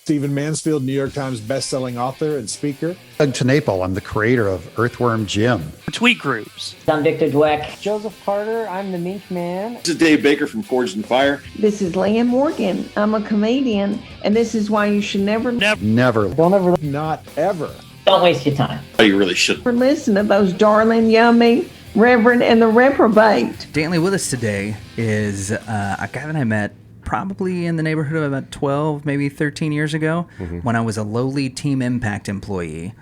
Stephen Mansfield, New York Times bestselling author and speaker. Doug Tenaple, I'm the creator of Earthworm Jim. Tweet groups. I'm Victor Dweck. Joseph Carter, I'm the Mink Man. This is Dave Baker from Forged in Fire. This is Leanne Morgan. I'm a comedian, and this is why you should never Don't waste your time. Oh, you really should. listen to those darling, yummy Reverend and the Reprobate. Daily with us today is a guy that I met probably in the neighborhood of about 12, maybe 13 years ago when I was a lowly Team Impact employee.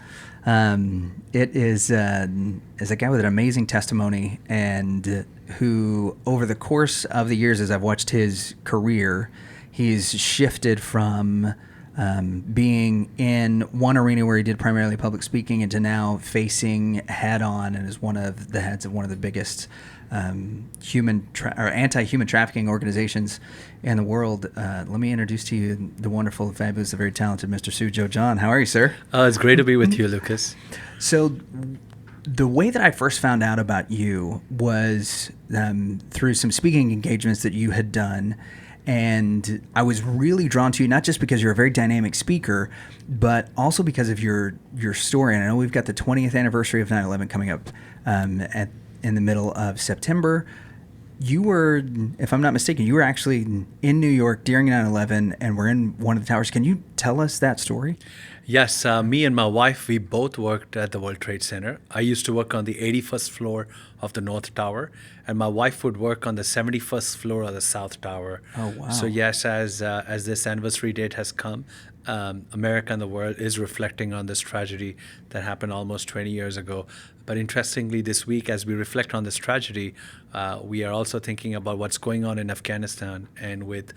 It is a guy with an amazing testimony and who, over the course of the years as I've watched his career, he's shifted from being in one arena where he did primarily public speaking into now facing head-on and is one of the heads of one of the biggest anti-human trafficking organizations in the world. Let me introduce to you the wonderful, fabulous, the very talented Mr. Sujo John. How are you, sir? It's great to be with you, Lucas. So the way that I first found out about you was through some speaking engagements that you had done. And I was really drawn to you, not just because you're a very dynamic speaker, but also because of your story. And I know we've got the 20th anniversary of 9/11 coming up in the middle of September. You were, if I'm not mistaken, you were actually in New York during 9/11 and were in one of the towers. Can you tell us that story? Yes, me and my wife, we both worked at the World Trade Center. I used to work on the 81st floor of the North Tower, and my wife would work on the 71st floor of the South Tower. Oh, wow. So yes, as this anniversary date has come, America and the world is reflecting on this tragedy that happened almost 20 years ago. But interestingly, this week, as we reflect on this tragedy, we are also thinking about what's going on in Afghanistan, and with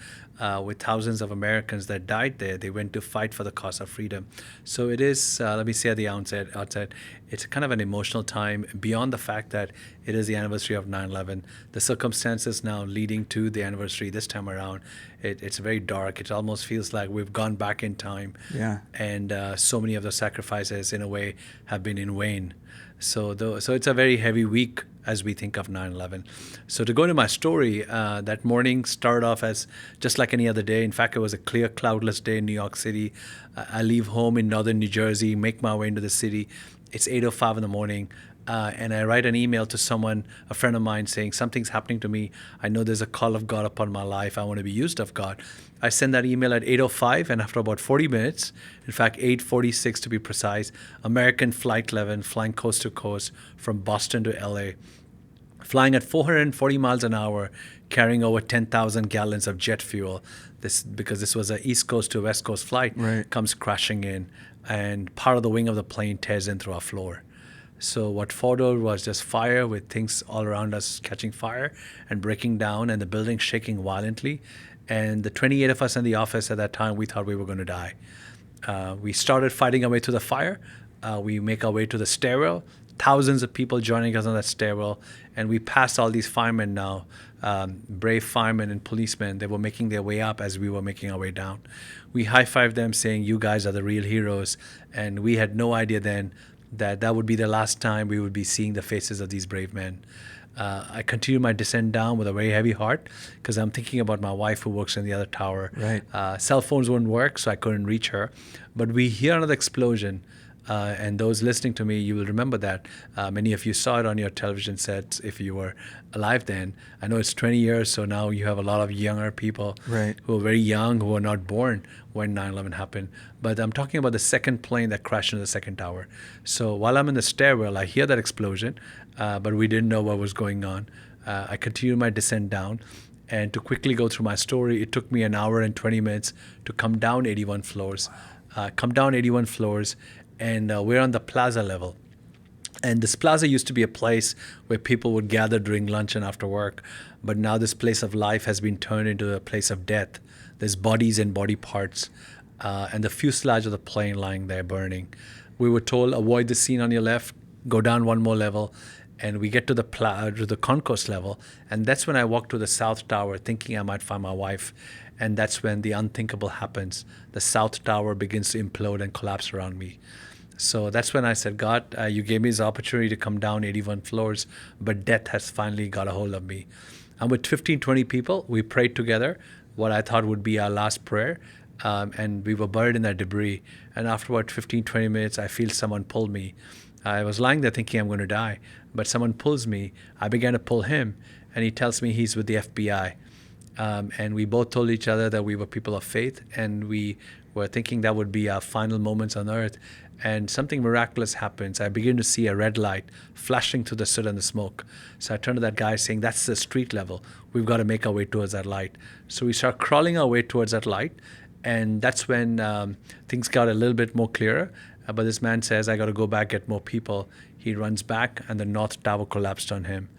thousands of Americans that died there, they went to fight for the cause of freedom. So it is, let me say at the outset, it's kind of an emotional time beyond the fact that it is the anniversary of 9/11. The circumstances now leading to the anniversary this time around, it's very dark. It almost feels like we've gone back in time. Yeah. And so many of the sacrifices, in a way, have been in vain. So it's a very heavy week as we think of 9/11. So to go into my story, that morning started off as just like any other day. In fact, it was a clear, cloudless day in New York City. I leave home in northern New Jersey, make my way into the city. It's 8:05 in the morning. And I write an email to someone, a friend of mine, saying, something's happening to me. I know there's a call of God upon my life. I want to be used of God. I send that email at 8:05, and after about 40 minutes, in fact, 8:46 to be precise, American Flight 11 flying coast to coast from Boston to LA, flying at 440 miles an hour, carrying over 10,000 gallons of jet fuel. Because this was an East Coast to West Coast flight, right, comes crashing in, and part of the wing of the plane tears in through our floor. So what followed was just fire, with things all around us catching fire and breaking down, and the building shaking violently. And the 28 of us in the office at that time, we thought we were going to die. We started fighting our way through the fire. We make our way to the stairwell, thousands of people joining us on that stairwell, and we passed all these firemen now, brave firemen and policemen. They were making their way up as we were making our way down. We high-fived them, saying, "You guys are the real heroes." And we had no idea then that would be the last time we would be seeing the faces of these brave men. I continued my descent down with a very heavy heart, because I'm thinking about my wife who works in the other tower. Right. Cell phones wouldn't work, so I couldn't reach her. But we hear another explosion. And those listening to me, you will remember that. Many of you saw it on your television sets if you were alive then. I know it's 20 years, so now you have a lot of younger people, right, who are very young, who were not born when 9/11 happened. But I'm talking about the second plane that crashed into the second tower. So while I'm in the stairwell, I hear that explosion, but we didn't know what was going on. I continued my descent down. And to quickly go through my story, it took me an hour and 20 minutes to come down 81 floors. And we're on the plaza level. And this plaza used to be a place where people would gather during lunch and after work. But now this place of life has been turned into a place of death. There's bodies and body parts, and the fuselage of the plane lying there burning. We were told, avoid the scene on your left, go down one more level. And we get to the concourse level. And that's when I walk to the South Tower, thinking I might find my wife. And that's when the unthinkable happens. The South Tower begins to implode and collapse around me. So that's when I said, God, you gave me this opportunity to come down 81 floors, but death has finally got a hold of me. I'm with 15, 20 people. We prayed together what I thought would be our last prayer. and we were buried in that debris. And after about 15, 20 minutes, I feel someone pulled me. I was lying there thinking I'm going to die, but someone pulls me. I began to pull him, and he tells me he's with the FBI. And we both told each other that we were people of faith, and we were thinking that would be our final moments on earth. And something miraculous happens. I begin to see a red light flashing through the soot and the smoke. So I turn to that guy saying, that's the street level. We've got to make our way towards that light. So we start crawling our way towards that light. And that's when things got a little bit more clearer. But this man says, I got to go back, get more people. He runs back, and the North Tower collapsed on him.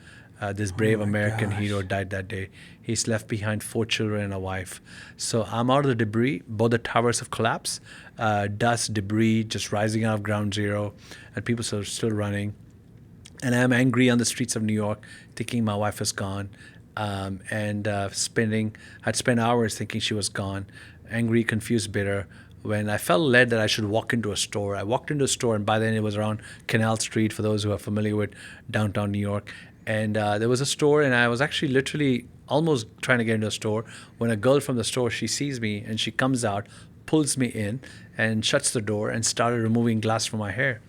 This brave American hero died that day. He's left behind 4 children and a wife. So I'm out of the debris. Both the towers have collapsed. Dust, debris, just rising out of ground zero, and people are still running. And I'm angry on the streets of New York, thinking my wife is gone, I'd spent hours thinking she was gone, angry, confused, bitter. When I felt led that I should walk into a store, I walked into a store, and by then it was around Canal Street, for those who are familiar with downtown New York. And there was a store, and I was actually literally almost trying to get into a store when a girl from the store, she sees me, and she comes out, pulls me in, and shuts the door and started removing glass from my hair.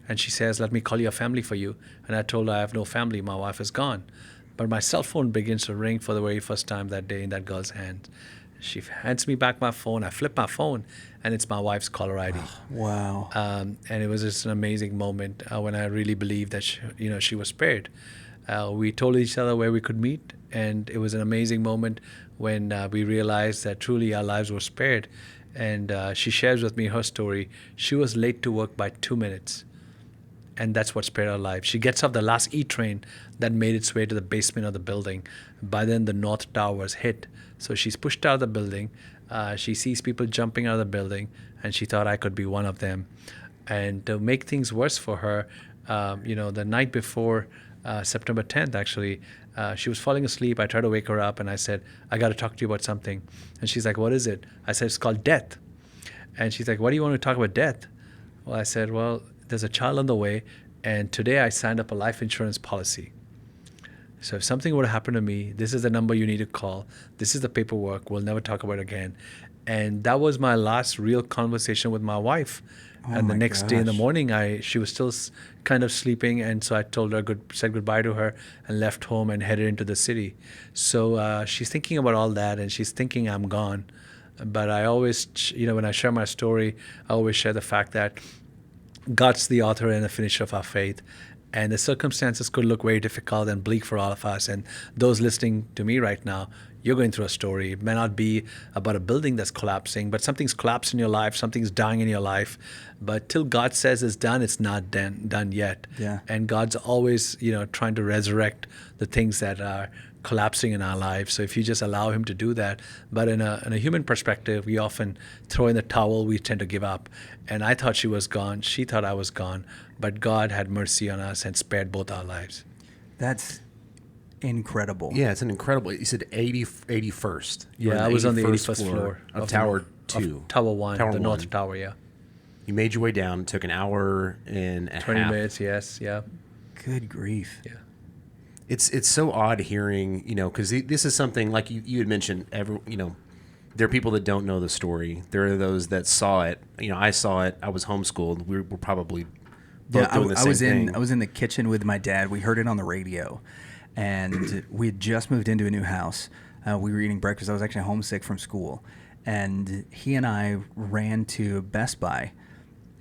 And she says, let me call your family for you. And I told her I have no family. My wife is gone. But my cell phone begins to ring for the very first time that day in that girl's hand. She hands me back my phone. I flip my phone, and it's my wife's caller ID. Wow. And it was just an amazing moment when I really believed that she was spared. We told each other where we could meet, and it was an amazing moment when we realized that truly our lives were spared. And she shares with me her story. She was late to work by 2 minutes, and that's what spared her life. She gets off the last E train that made its way to the basement of the building. By then, the North Tower was hit. So she's pushed out of the building. She sees people jumping out of the building, and she thought I could be one of them. And to make things worse for her, the night before September 10th, actually, she was falling asleep. I tried to wake her up, and I said, I got to talk to you about something. And she's like, what is it? I said, it's called death. And she's like, why do you want to talk about death? Well, I said, well, there's a child on the way, and today I signed up a life insurance policy. So if something were to happen to me, this is the number you need to call. This is the paperwork. We'll never talk about it again. And that was my last real conversation with my wife. And the next day in the morning, she was still kind of sleeping, and so I told her, said goodbye to her, and left home and headed into the city. So she's thinking about all that, and she's thinking I'm gone. But I always, when I share my story, I always share the fact that God's the author and the finisher of our faith. And the circumstances could look very difficult and bleak for all of us. And those listening to me right now, you're going through a story. It may not be about a building that's collapsing, but something's collapsed in your life, something's dying in your life. But till God says it's done, it's not done yet. Yeah. And God's always, trying to resurrect the things that are collapsing in our lives. So if you just allow him to do that. But in a human perspective, we often throw in the towel, we tend to give up. And I thought she was gone. She thought I was gone. But God had mercy on us and spared both our lives. That's incredible. Yeah, it's an incredible. You said 81st. Yeah, I was on the 81st floor of Tower 2. Of Tower 1, the North Tower, yeah. You made your way down. Took an hour and a 20 half. minutes, yes, yeah. Good grief. Yeah. It's so odd hearing, because this is something like you had mentioned. There are people that don't know the story. There are those that saw it. I saw it. I was homeschooled. We're probably both doing the same thing. I was in the kitchen with my dad. We heard it on the radio, and we had just moved into a new house. We were eating breakfast. I was actually homesick from school, and he and I ran to Best Buy.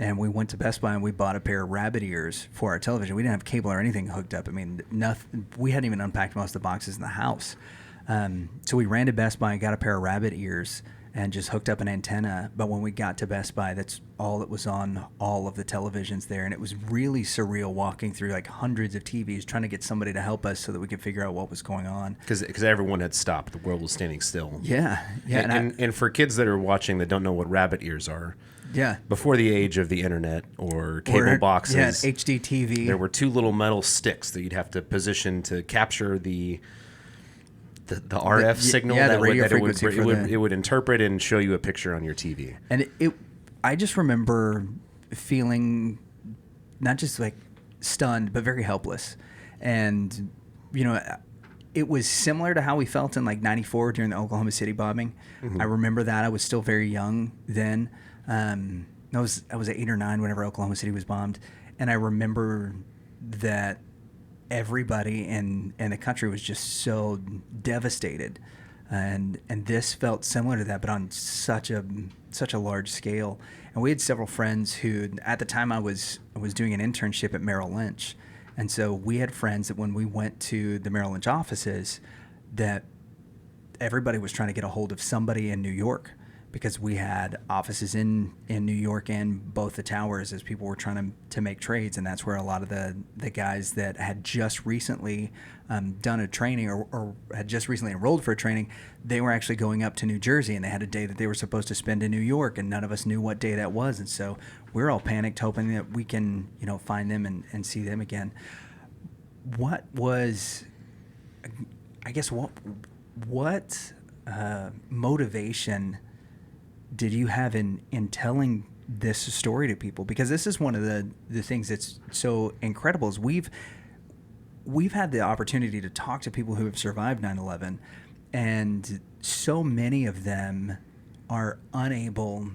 And we went to Best Buy and we bought a pair of rabbit ears for our television. We didn't have cable or anything hooked up. I mean, nothing. We hadn't even unpacked most of the boxes in the house. So we ran to Best Buy and got a pair of rabbit ears and just hooked up an antenna. But when we got to Best Buy, that's all that was on all of the televisions there. And it was really surreal walking through like hundreds of TVs trying to get somebody to help us so that we could figure out what was going on. Because everyone had stopped. The world was standing still. Yeah. And for kids that are watching that don't know what rabbit ears are, yeah. Before the age of the internet or cable boxes, yeah, HD TV. There were 2 little metal sticks that you'd have to position to capture the RF signal. Yeah, that the radio frequency. It would interpret and show you a picture on your TV. And I just remember feeling not just like stunned, but very helpless. And it was similar to how we felt in like 94 during the Oklahoma City bombing. I remember that. I was still very young then. I was 8 or 9 whenever Oklahoma City was bombed. And I remember that everybody in the country was just so devastated. And this felt similar to that, but on such a large scale. And we had several friends who, at the time I was doing an internship at Merrill Lynch. And so we had friends that when we went to the Merrill Lynch offices, that everybody was trying to get a hold of somebody in New York, because we had offices in New York and both the towers, as people were trying to make trades. And that's where a lot of the guys that had just recently done a training or had just recently enrolled for a training, they were actually going up to New Jersey, and they had a day that they were supposed to spend in New York, and none of us knew what day that was. And so we're all panicked, hoping that we can, find them and see them again. What was, I guess, what motivation did you have in telling this story to people? Because this is one of the things that's so incredible is we've had the opportunity to talk to people who have survived 9/11, and so many of them are unable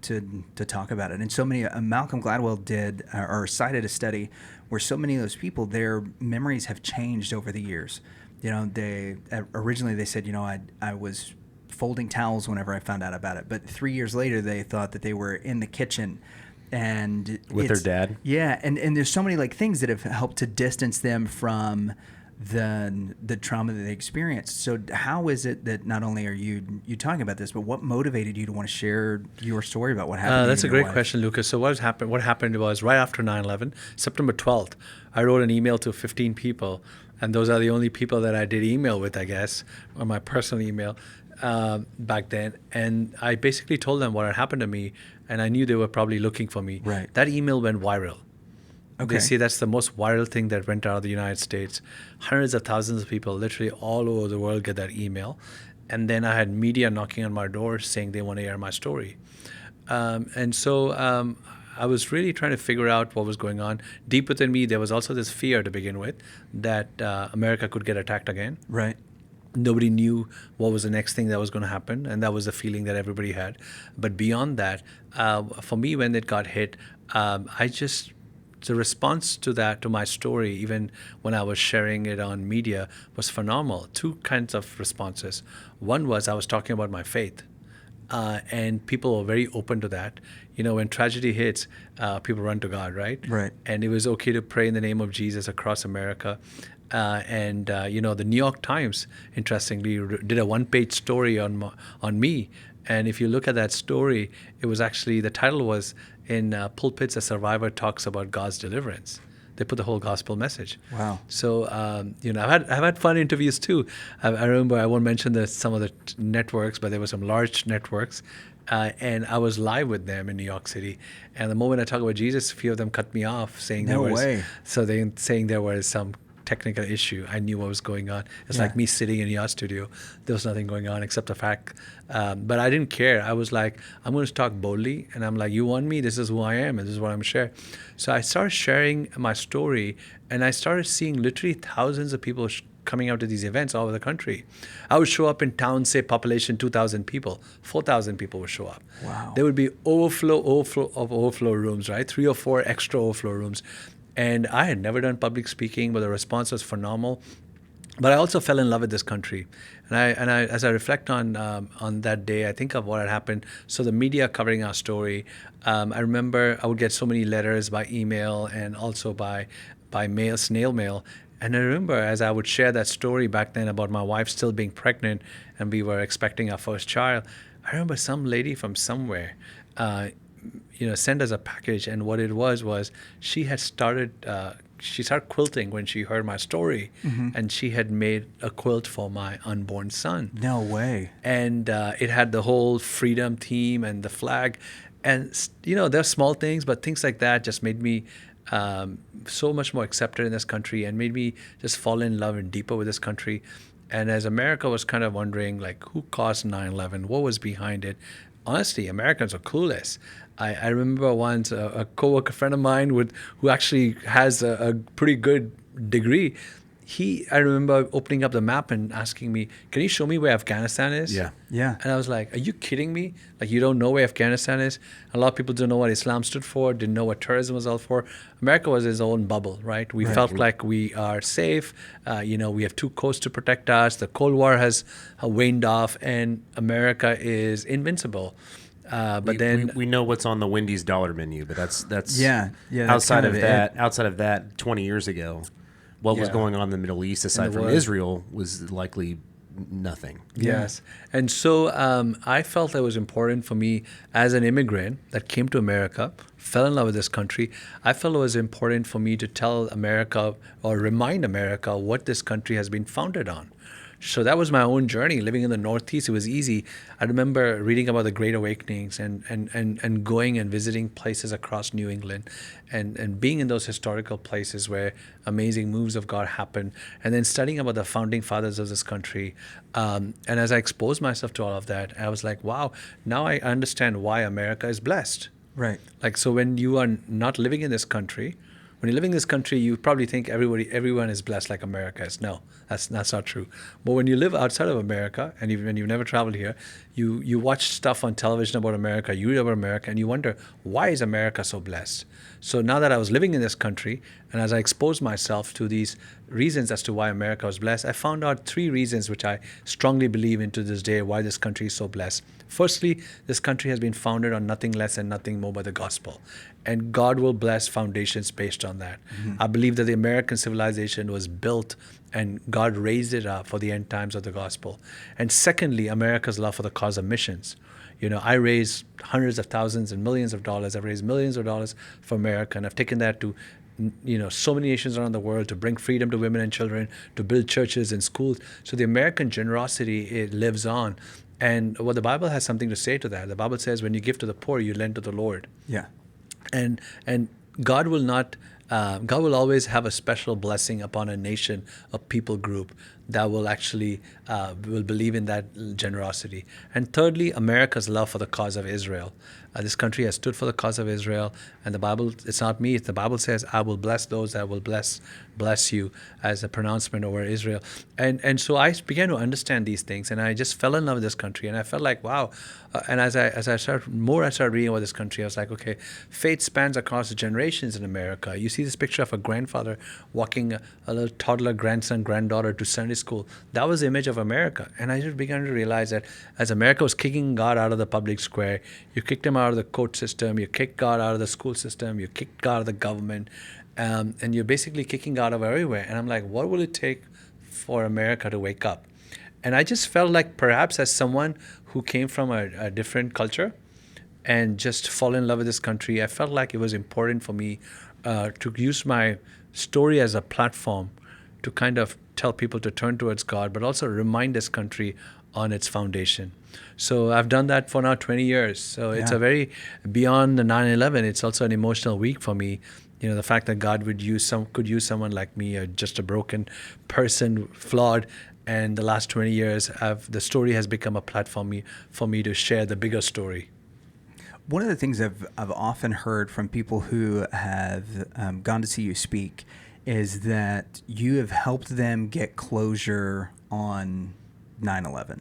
to talk about it. And so many, Malcolm Gladwell did or cited a study where so many of those people, their memories have changed over the years. They originally they said, I was folding towels whenever I found out about it, but 3 years later they thought that they were in the kitchen and with their dad. Yeah, and there's so many like things that have helped to distance them from the trauma that they experienced. So how is it that not only are you talking about this, but what motivated you to want to share your story about what happened? That's a great question, Lucas. So what happened was right after 9/11, September 12th, I wrote an email to 15 people, and those are the only people that I did email with, I guess, on my personal email back then. And I basically told them what had happened to me, and I knew they were probably looking for me. Right. That email went viral. Okay. They say that's the most viral thing that went out of the United States. Hundreds of thousands of people literally all over the world get that email. And then I had media knocking on my door saying they want to hear my story. And so I was really trying to figure out what was going on. Deep within me, there was also this fear to begin with that America could get attacked again. Right. Nobody knew what was the next thing that was going to happen, and that was the feeling that everybody had. But beyond that, for me, when it got hit, the response to that, to my story, even when I was sharing it on media, was phenomenal. Two kinds of responses. One was I was talking about my faith, and people were very open to that. When tragedy hits, people run to God, right? Right. And it was okay to pray in the name of Jesus across America. The New York Times, interestingly, did a one-page story on me. And if you look at that story, it was actually, the title was, in Pulpits, a Survivor Talks About God's Deliverance. They put the whole gospel message. Wow. So, I've had fun interviews too. I remember, I won't mention some of the networks, but there were some large networks. And I was live with them in New York City. And the moment I talk about Jesus, a few of them cut me off, saying there was some technical issue. I knew what was going on. It's like me sitting in your studio. There was nothing going on except the fact. But I didn't care. I was like, I'm going to talk boldly. And I'm like, you want me? This is who I am. And this is what I'm sharing. So I started sharing my story. And I started seeing literally thousands of people coming out to these events all over the country. I would show up in towns, say population 2,000 people, 4,000 people would show up. Wow. There would be overflow rooms, right? 3 or 4 extra overflow rooms. And I had never done public speaking, but the response was phenomenal. But I also fell in love with this country. And I as I reflect on that day, I think of what had happened. So the media covering our story, I remember I would get so many letters by email and also by mail, snail mail. And I remember as I would share that story back then about my wife still being pregnant and we were expecting our first child, I remember some lady from somewhere sent us a package, and what it was she had started quilting when she heard my story, and she had made a quilt for my unborn son. No way. And it had the whole freedom theme and the flag, and there are small things, but things like that just made me so much more accepted in this country and made me just fall in love and deeper with this country. And as America was kind of wondering, like, who caused 9/11? What was behind it? Honestly, Americans are clueless. I remember once a coworker friend of mine who actually has a pretty good degree. I remember opening up the map and asking me, can you show me where Afghanistan is? Yeah. Yeah. And I was like, are you kidding me? Like, you don't know where Afghanistan is? A lot of people don't know what Islam stood for, didn't know what terrorism was all for. America was its own bubble, right? We felt like we are safe. We have two coasts to protect us. The Cold War has waned off, and America is invincible. We know what's on the Wendy's dollar menu, but that's that's outside kind of of that. Outside of that, 20 years ago, what was Yeah. going on in the Middle East aside from world. Israel was likely nothing. Yes. And so I felt that it was important for me as an immigrant that came to America, fell in love with this country. I felt it was important for me to tell America or remind America what this country has been founded on. So that was my own journey. Living in the Northeast, it was easy. I remember reading about the Great Awakenings and going and visiting places across New England and being in those historical places where amazing moves of God happened, and then studying about the founding fathers of this country. And as I exposed myself to all of that, I was like, wow, now I understand why America is blessed. Right. Like, so when you are not living in this country, when you're living in this country, you probably think everyone is blessed like America is. No, that's not true. But when you live outside of America, and when you've never traveled here, you watch stuff on television about America, you read about America, and you wonder, why is America so blessed? So now that I was living in this country, and as I exposed myself to these reasons as to why America was blessed, I found out 3 reasons which I strongly believe in to this day why this country is so blessed. Firstly, this country has been founded on nothing less and nothing more but the gospel. And God will bless foundations based on that. I believe that the American civilization was built and God raised it up for the end times of the gospel. And secondly, America's love for the cause of missions. I raise hundreds of thousands and millions of dollars. I've raised millions of dollars for America, and I've taken that to so many nations around the world to bring freedom to women and children, to build churches and schools. So the American generosity, it lives on. And what the Bible has something to say to that. The Bible says when you give to the poor, you lend to the Lord. Yeah. And God will not. God will always have a special blessing upon a nation, a people group that will actually will believe in that generosity. And thirdly, America's love for the cause of Israel. This country has stood for the cause of Israel, and the Bible, it's not me, the Bible says, I will bless those that will bless you, as a pronouncement over Israel. And so I began to understand these things, and I just fell in love with this country, and I felt like, wow. And as I started reading about this country, I was like, okay, faith spans across the generations in America. You see this picture of a grandfather walking a little toddler grandson, granddaughter to Sunday school. That was the image of America. And I just began to realize that as America was kicking God out of the public square, you kicked him out of the court system, you kicked God out of the school system, you kicked God out of the government, and you're basically kicking God out of everywhere. And I'm like, what will it take for America to wake up? And I just felt like perhaps as someone who came from a different culture and just fall in love with this country, I felt like it was important for me to use my story as a platform to kind of tell people to turn towards God, but also remind this country on its foundation. So I've done that for now 20 years. So it's a very, beyond the 9/11, it's also an emotional week for me. The fact that God could use someone like me, just a broken person, flawed, and the last 20 years, the story has become a platform for me to share the bigger story. One of the things I've often heard from people who have gone to see you speak is that you have helped them get closure on 9/11.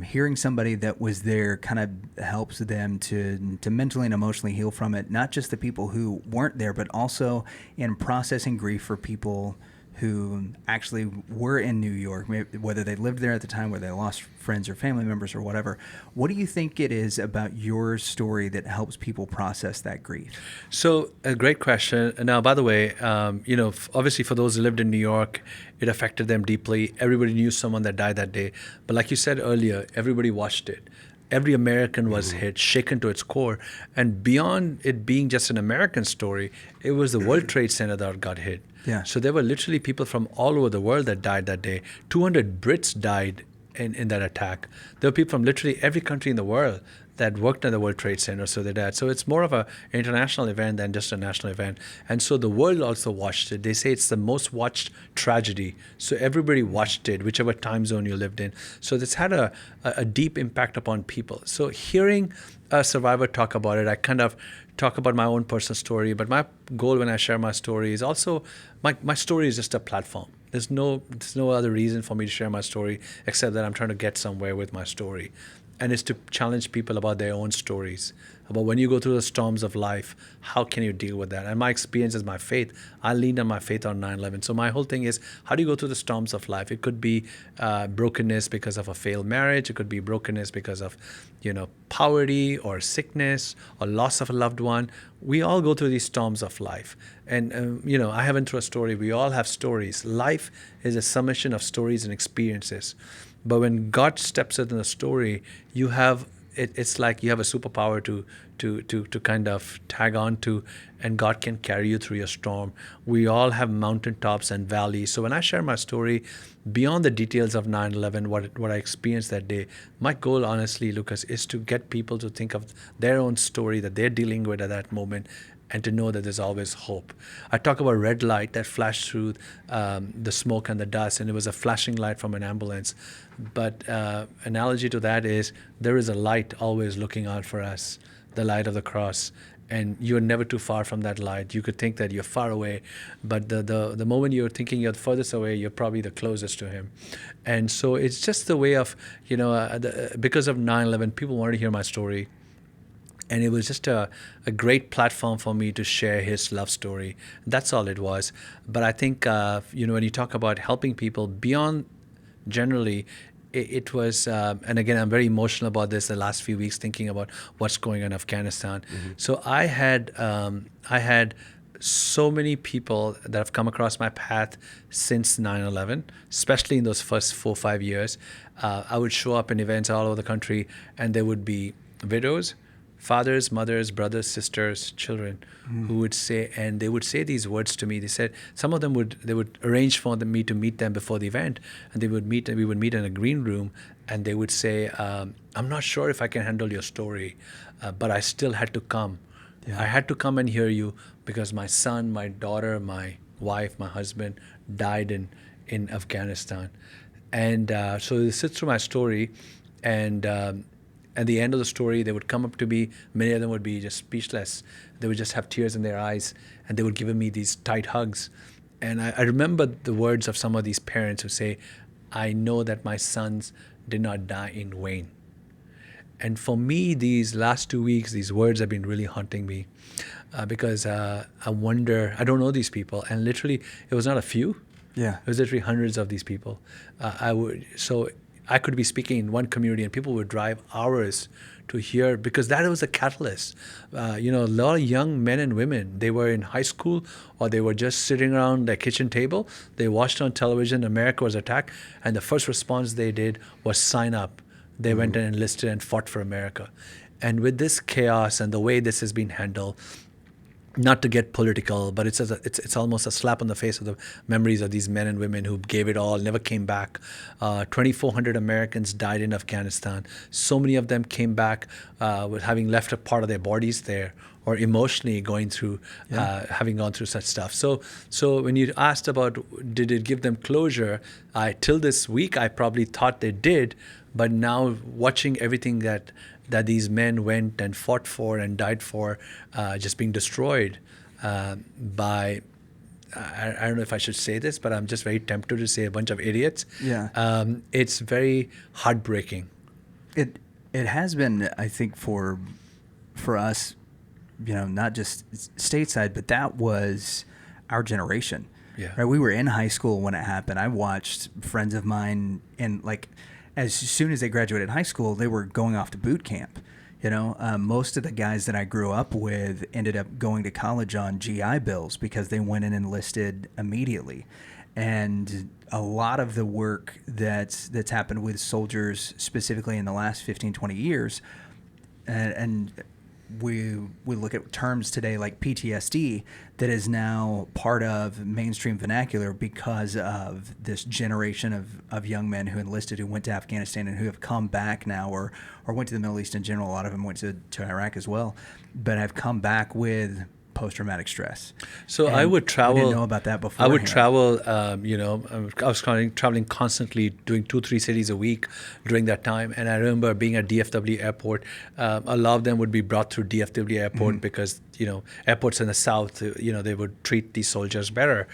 Hearing somebody that was there kind of helps them to mentally and emotionally heal from it, not just the people who weren't there, but also in processing grief for people who actually were in New York, whether they lived there at the time, where they lost friends or family members or whatever. What do you think it is about your story that helps people process that grief? So, a great question. Now, by the way, obviously for those who lived in New York, it affected them deeply. Everybody knew someone that died that day. But like you said earlier, everybody watched it. Every American was hit, shaken to its core. And beyond it being just an American story, it was the World Trade Center that got hit. Yeah. So there were literally people from all over the world that died that day. 200 Brits died in that attack. There were people from literally every country in the world that worked at the World Trade Center, so they died. So it's more of an international event than just a national event. And so the world also watched it. They say it's the most watched tragedy. So everybody watched it, whichever time zone you lived in. So it's had a deep impact upon people. So hearing a survivor talk about it, I kind of talk about my own personal story. But my goal when I share my story is also, my story is just a platform. There's no other reason for me to share my story except that I'm trying to get somewhere with my story. And it's to challenge people about their own stories, about when you go through the storms of life, how can you deal with that? And my experience is my faith. I leaned on my faith on 9/11. So my whole thing is, how do you go through the storms of life? It could be brokenness because of a failed marriage. It could be brokenness because of, poverty or sickness or loss of a loved one. We all go through these storms of life. And, I haven't through a story. We all have stories. Life is a summation of stories and experiences. But when God steps into the story, you have it's like you have a superpower to kind of tag on to, and God can carry you through your storm. We all have mountaintops and valleys. So when I share my story, beyond the details of 9/11, what I experienced that day, my goal, honestly, Lucas, is to get people to think of their own story that they're dealing with at that moment, and to know that there's always hope. I talk about red light that flashed through the smoke and the dust, and it was a flashing light from an ambulance. But analogy to that is, there is a light always looking out for us, the light of the cross. And you're never too far from that light. You could think that you're far away, but the moment you're thinking you're furthest away, you're probably the closest to him. And so it's just the way of, because of 9/11, people wanted to hear my story. And it was just a great platform for me to share his love story. That's all it was. But I think, when you talk about helping people beyond generally, it was, and again, I'm very emotional about this the last few weeks, thinking about what's going on in Afghanistan. Mm-hmm. So I had so many people that have come across my path since 9/11, especially in those first 4 or 5 years. I would show up in events all over the country, and there would be widows, fathers, mothers, brothers, sisters, children, who would say, and they would say these words to me. They said, some of them they would arrange for me to meet them before the event, and we would meet in a green room, and they would say, I'm not sure if I can handle your story, but I still had to come. Yeah. I had to come and hear you because my son, my daughter, my wife, my husband died in Afghanistan. And so they sit through my story, and at the end of the story, they would come up to me. Many of them would be just speechless. They would just have tears in their eyes, and they would give me these tight hugs. And I remember the words of some of these parents who say, I know that my sons did not die in vain. And for me, these last 2 weeks, these words have been really haunting me because I wonder, I don't know these people. And literally, it was not a few. Yeah. It was literally hundreds of these people. I could be speaking in one community and people would drive hours to hear, because that was a catalyst. A lot of young men and women, they were in high school or they were just sitting around their kitchen table. They watched on television, America was attacked, and the first response they did was sign up. They went and enlisted and fought for America. And with this chaos and the way this has been handled, not to get political, but it's almost a slap on the face of the memories of these men and women who gave it all, never came back. 2,400 Americans died in Afghanistan. So many of them came back with having left a part of their bodies there, or emotionally going through, having gone through such stuff. So when you asked about did it give them closure, till this week I probably thought they did, but now watching everything that these men went and fought for and died for, just being destroyed by, I don't know if I should say this, but I'm just very tempted to say a bunch of idiots. Yeah. It's very heartbreaking. It has been, I think, for us, not just stateside, but that was our generation. Yeah. Right? We were in high school when it happened. I watched friends of mine, and as soon as they graduated high school, they were going off to boot camp. Most of the guys that I grew up with ended up going to college on GI Bills because they went and enlisted immediately. And a lot of the work that's happened with soldiers, specifically in the last 15, 20 years, and we look at terms today like PTSD that is now part of mainstream vernacular because of this generation of young men who enlisted, who went to Afghanistan and who have come back now, or went to the Middle East in general. A lot of them went to Iraq as well, but have come back with post-traumatic stress. So And I would travel. I didn't know about that before. I would travel. I was traveling constantly, doing 2-3 cities a week during that time. And I remember being at DFW airport. A lot of them would be brought through DFW airport because airports in the south, they would treat these soldiers better.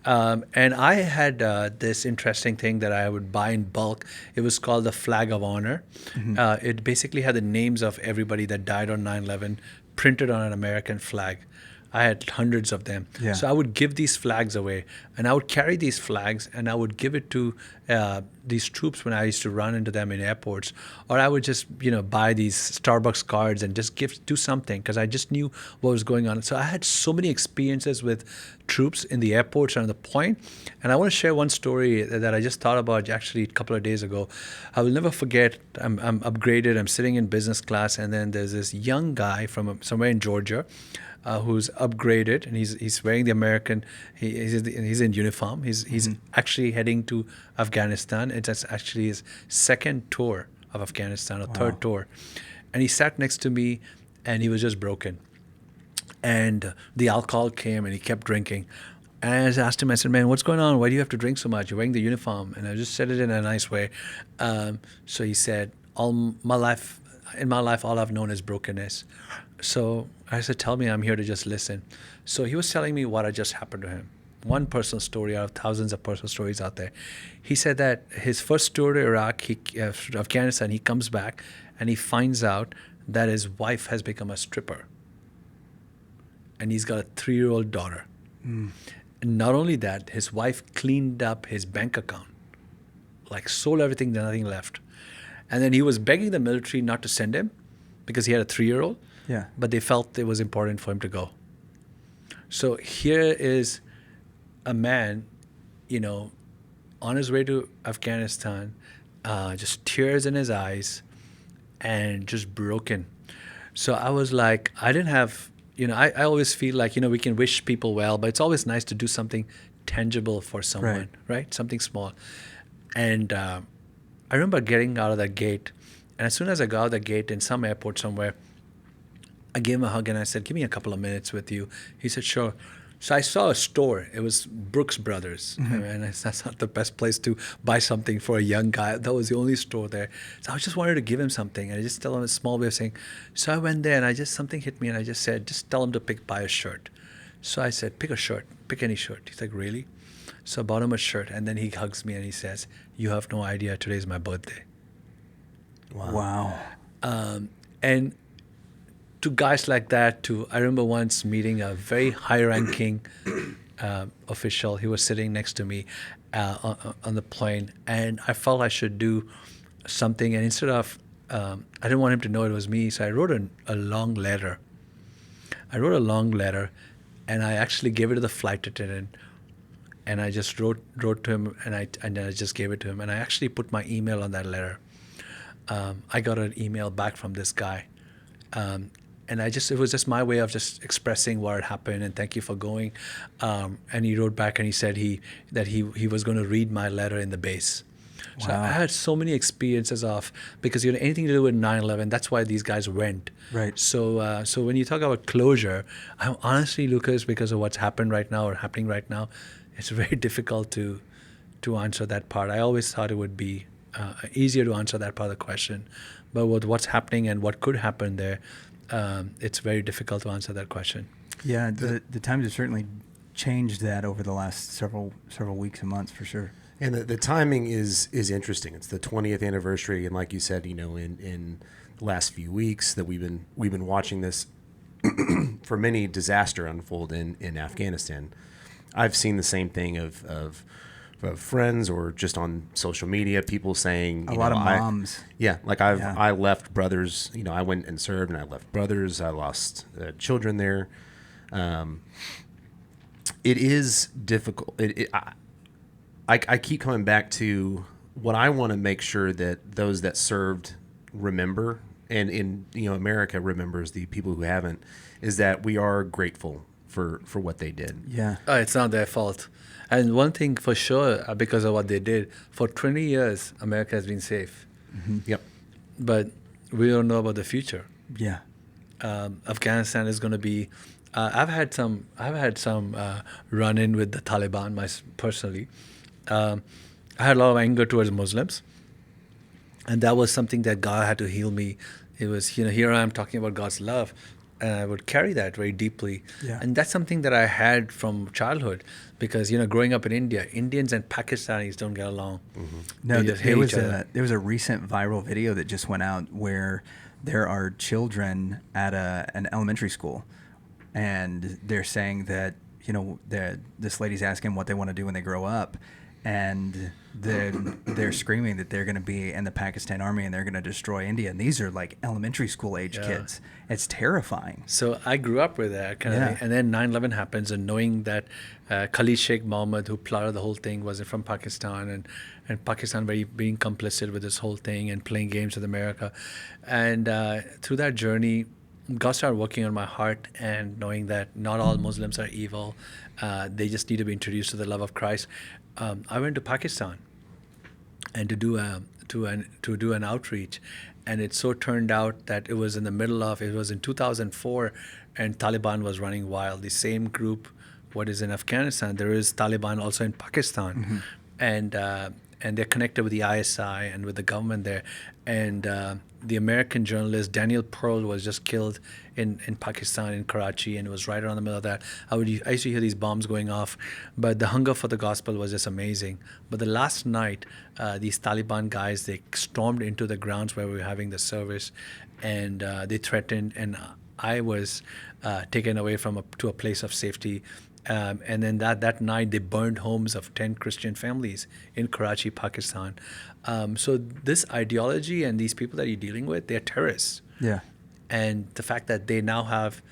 And I had this interesting thing that I would buy in bulk. It was called the Flag of Honor. It basically had the names of everybody that died on 9/11 printed on an American flag. I had hundreds of them. Yeah. So I would give these flags away, and I would carry these flags and I would give it to these troops when I used to run into them in airports, or I would just buy these Starbucks cards and just do something, because I just knew what was going on. So I had so many experiences with troops in the airports and on the point. And I want to share one story that I just thought about actually a couple of days ago. I will never forget. I'm upgraded. I'm sitting in business class, and then there's this young guy from somewhere in Georgia. Who's upgraded, and he's wearing the American. He's in uniform. He's actually heading to Afghanistan. It's actually his second tour of Afghanistan, or third tour, and he sat next to me, and he was just broken. And the alcohol came, and he kept drinking. And I just asked him. I said, "Man, what's going on? Why do you have to drink so much? You're wearing the uniform." And I just said it in a nice way. So he said, in my life, all I've known is brokenness. So I said, "Tell me, I'm here to just listen." So he was telling me what had just happened to him. One personal story out of thousands of personal stories out there. He said that his first tour to Iraq, Afghanistan, he comes back and he finds out that his wife has become a stripper. And he's got a 3-year-old daughter. And not only that, his wife cleaned up his bank account, like sold everything, nothing left. And then he was begging the military not to send him because he had a 3-year-old. Yeah. But they felt it was important for him to go. So here is a man, on his way to Afghanistan, just tears in his eyes and just broken. So I was like, I didn't have, I always feel like, we can wish people well, but it's always nice to do something tangible for someone, right? Something small. And I remember getting out of that gate. And as soon as I got out of the gate in some airport somewhere, I gave him a hug and I said, "Give me a couple of minutes with you." He said, "Sure." So I saw a store. It was Brooks Brothers. And that's not the best place to buy something for a young guy. That was the only store there. So I just wanted to give him something. And I just tell him a small way of saying. So I went there and something hit me and I just said, "Just tell him to buy a shirt." So I said, "Pick a shirt. Pick any shirt." He's like, "Really?" So I bought him a shirt, and then he hugs me and he says, "You have no idea, today's my birthday." Wow. And to guys like that, I remember once meeting a very high-ranking official. He was sitting next to me on the plane, and I felt I should do something. And instead of, I didn't want him to know it was me, so I wrote a long letter. And I actually gave it to the flight attendant. And I just wrote to him, and I just gave it to him. And I actually put my email on that letter. I got an email back from this guy. And it was just my way of just expressing what had happened and thank you for going. And he wrote back and he said that he was going to read my letter in the base. So I had so many experiences because anything to do with 9/11, that's why these guys went. Right. So when you talk about closure, I honestly, Lucas, because of what's happened right now or happening right now, it's very difficult to answer that part. I always thought it would be easier to answer that part of the question. But with what's happening and what could happen there, it's very difficult to answer that question. Yeah, the times have certainly changed that over the last several weeks and months for sure. And the timing is interesting. It's the 20th anniversary, and like you said, in the last few weeks that we've been watching this for many disaster unfold in Afghanistan. I've seen the same thing of friends or just on social media, people saying a lot of moms. I left brothers. I went and served, and I left brothers. I lost children there. It is difficult. I keep coming back to what I want to make sure that those that served remember and in America remembers the people who haven't, is that we are grateful for what they did. Yeah. It's not their fault. And one thing for sure, because of what they did, for 20 years, America has been safe. Yep. But we don't know about the future. Yeah. Afghanistan is going to be. I've had some run-in with the Taliban personally. I had a lot of anger towards Muslims, and that was something that God had to heal me. It was, here I am talking about God's love, and I would carry that very deeply. Yeah. And that's something that I had from childhood, because growing up in India, Indians and Pakistanis don't get along. No, They just hate each other. there was a recent viral video that just went out where there are children at an elementary school, and they're saying that this lady's asking what they want to do when they grow up, and they're screaming that they're going to be in the Pakistan army and they're going to destroy India, and these are like elementary school age kids. It's terrifying. So I grew up with that kind of thing. And then 9/11 happens, and knowing that Khalid Sheikh Mohammed, who plotted the whole thing, was from Pakistan, and Pakistan being complicit with this whole thing and playing games with America. And through that journey, God started working on my heart, and knowing that not all Muslims are evil. They just need to be introduced to the love of Christ. I went to Pakistan and to do an outreach, and it so turned out that it was in 2004, and Taliban was running wild. The same group, what is in Afghanistan, there is Taliban also in Pakistan, and they're connected with the ISI and with the government there. And the American journalist Daniel Pearl was just killed in Pakistan, in Karachi, and it was right around the middle of that. I used to hear these bombs going off, but the hunger for the gospel was just amazing. But the last night, these Taliban guys, they stormed into the grounds where we were having the service, and they threatened, and I was taken away to a place of safety. And then that night, they burned homes of 10 Christian families in Karachi, Pakistan. So this ideology and these people that you're dealing with, they're terrorists. Yeah. And the fact that they now have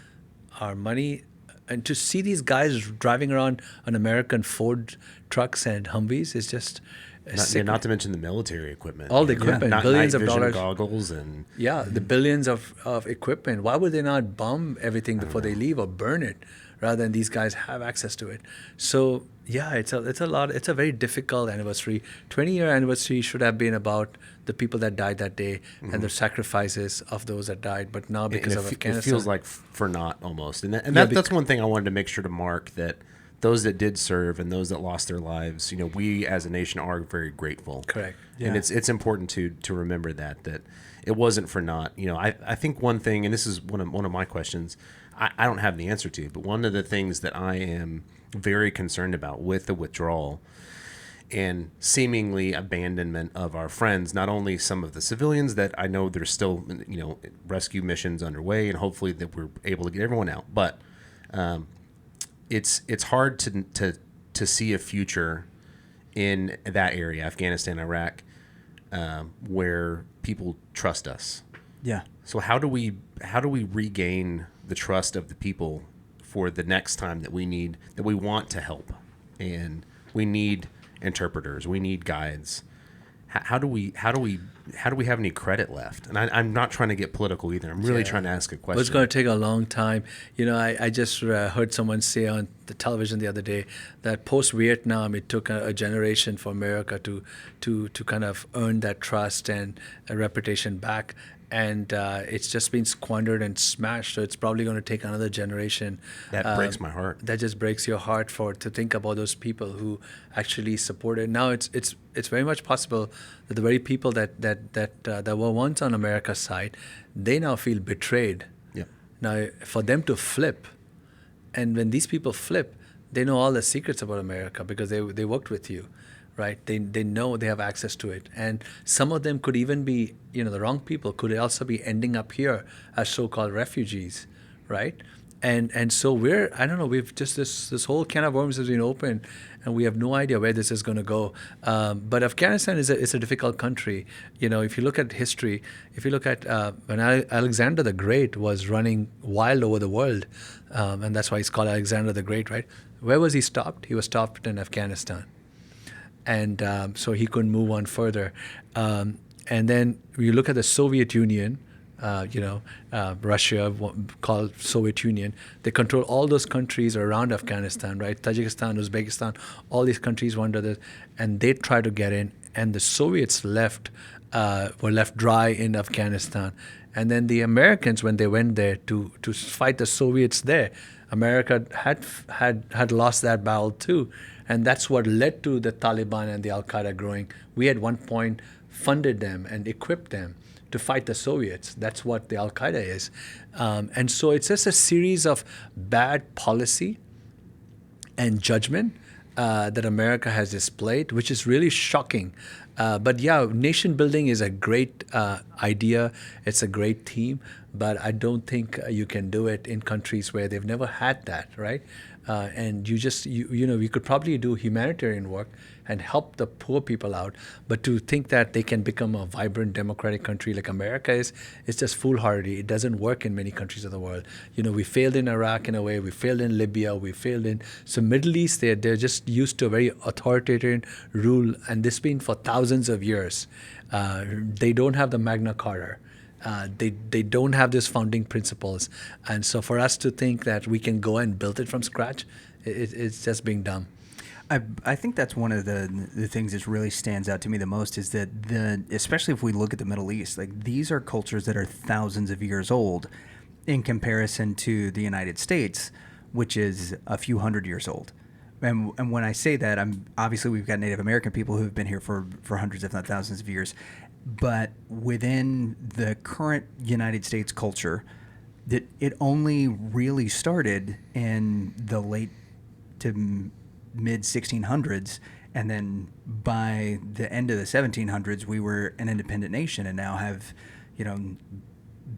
our money, and to see these guys driving around on American Ford trucks and Humvees is just Not to mention the military equipment. All the equipment, Night billions of vision dollars. goggles and the billions of equipment. Why would they not bomb everything before they leave, or burn it, rather than these guys have access to it? So it's a lot. It's a very difficult anniversary. 20-year anniversary should have been about the people that died that day and the sacrifices of those that died. But now, because of Afghanistan, it feels like for naught almost. And that's one thing I wanted to make sure to mark, that those that did serve and those that lost their lives, we as a nation are very grateful. Correct. Yeah. And it's important to remember that it wasn't for naught. I think one thing, and this is one of my questions, I don't have the answer to, but one of the things that I am very concerned about with the withdrawal and seemingly abandonment of our friends, not only some of the civilians that I know there's still rescue missions underway, and hopefully that we're able to get everyone out, but it's hard to see a future in that area, Afghanistan, Iraq, where people trust us. Yeah. So how do we regain the trust of the people for the next time that we want to help, and we need interpreters, we need guides? How do we have any credit left? And I'm not trying to get political either. I'm really trying to ask a question. Well, it's going to take a long time. I just heard someone say on the television the other day that post-Vietnam, it took a generation for America to kind of earn that trust and a reputation back. And it's just been squandered and smashed. So it's probably going to take another generation. That breaks my heart. That just breaks your heart to think about those people who actually supported. Now it's very much possible that the very people that were once on America's side, they now feel betrayed. Yep. Now for them to flip, and when these people flip, they know all the secrets about America because they worked with you. Right, they know they have access to it, and some of them could even be, the wrong people could also be ending up here as so-called refugees, right? And so we've just this whole can of worms has been opened, and we have no idea where this is going to go. But Afghanistan is a difficult country. If you look at history, if you look at when Alexander the Great was running wild over the world, and that's why he's called Alexander the Great, right? Where was he stopped? He was stopped in Afghanistan. And so he couldn't move on further. And then you look at the Soviet Union, Russia, called Soviet Union. They control all those countries around Afghanistan, right? Tajikistan, Uzbekistan, all these countries were under this, and they tried to get in, and the Soviets were left dry in Afghanistan. And then the Americans, when they went there to fight the Soviets there, America had lost that battle too. And that's what led to the Taliban and the Al-Qaeda growing. We at one point funded them and equipped them to fight the Soviets. That's what the Al-Qaeda is. And so it's just a series of bad policy and judgment that America has displayed, which is really shocking. But yeah, nation building is a great idea. It's a great theme, but I don't think you can do it in countries where they've never had that, right? And you could probably do humanitarian work and help the poor people out, but to think that they can become a vibrant democratic country like America is, it's just foolhardy. It doesn't work in many countries of the world. We failed in Iraq in a way, we failed in Libya, we failed in, so Middle East, they're just used to a very authoritarian rule, and this has been for thousands of years. They don't have the Magna Carta. They don't have these founding principles. And so for us to think that we can go and build it from scratch, it's just being dumb. I think that's one of the things that really stands out to me the most is that especially if we look at the Middle East, like these are cultures that are thousands of years old in comparison to the United States, which is a few hundred years old. And when I say that, obviously we've got Native American people who have been here for hundreds, if not thousands of years. But within the current United States culture, that it only really started in the late to mid 1600s, and then by the end of the 1700s, we were an independent nation, and now have,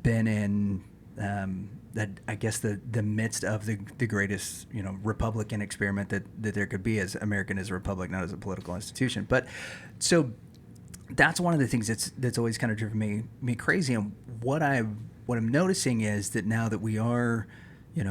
been in the midst of the greatest Republican experiment that there could be, as American as a republic, not as a political institution. But so that's one of the things that's always kind of driven me crazy. And what I'm noticing is that now that we are,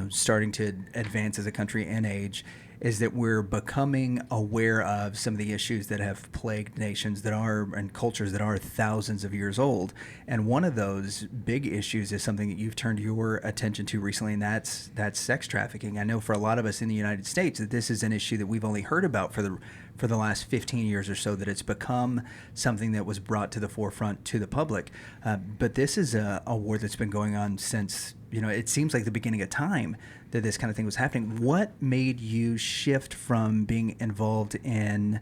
starting to advance as a country in age, is that we're becoming aware of some of the issues that have plagued nations and cultures that are thousands of years old. And one of those big issues is something that you've turned your attention to recently, and that's sex trafficking. I know for a lot of us in the United States that this is an issue that we've only heard about for the last 15 years or so, that it's become something that was brought to the forefront to the public. But this is a war that's been going on since, it seems like the beginning of time that this kind of thing was happening. What made you shift from being involved in,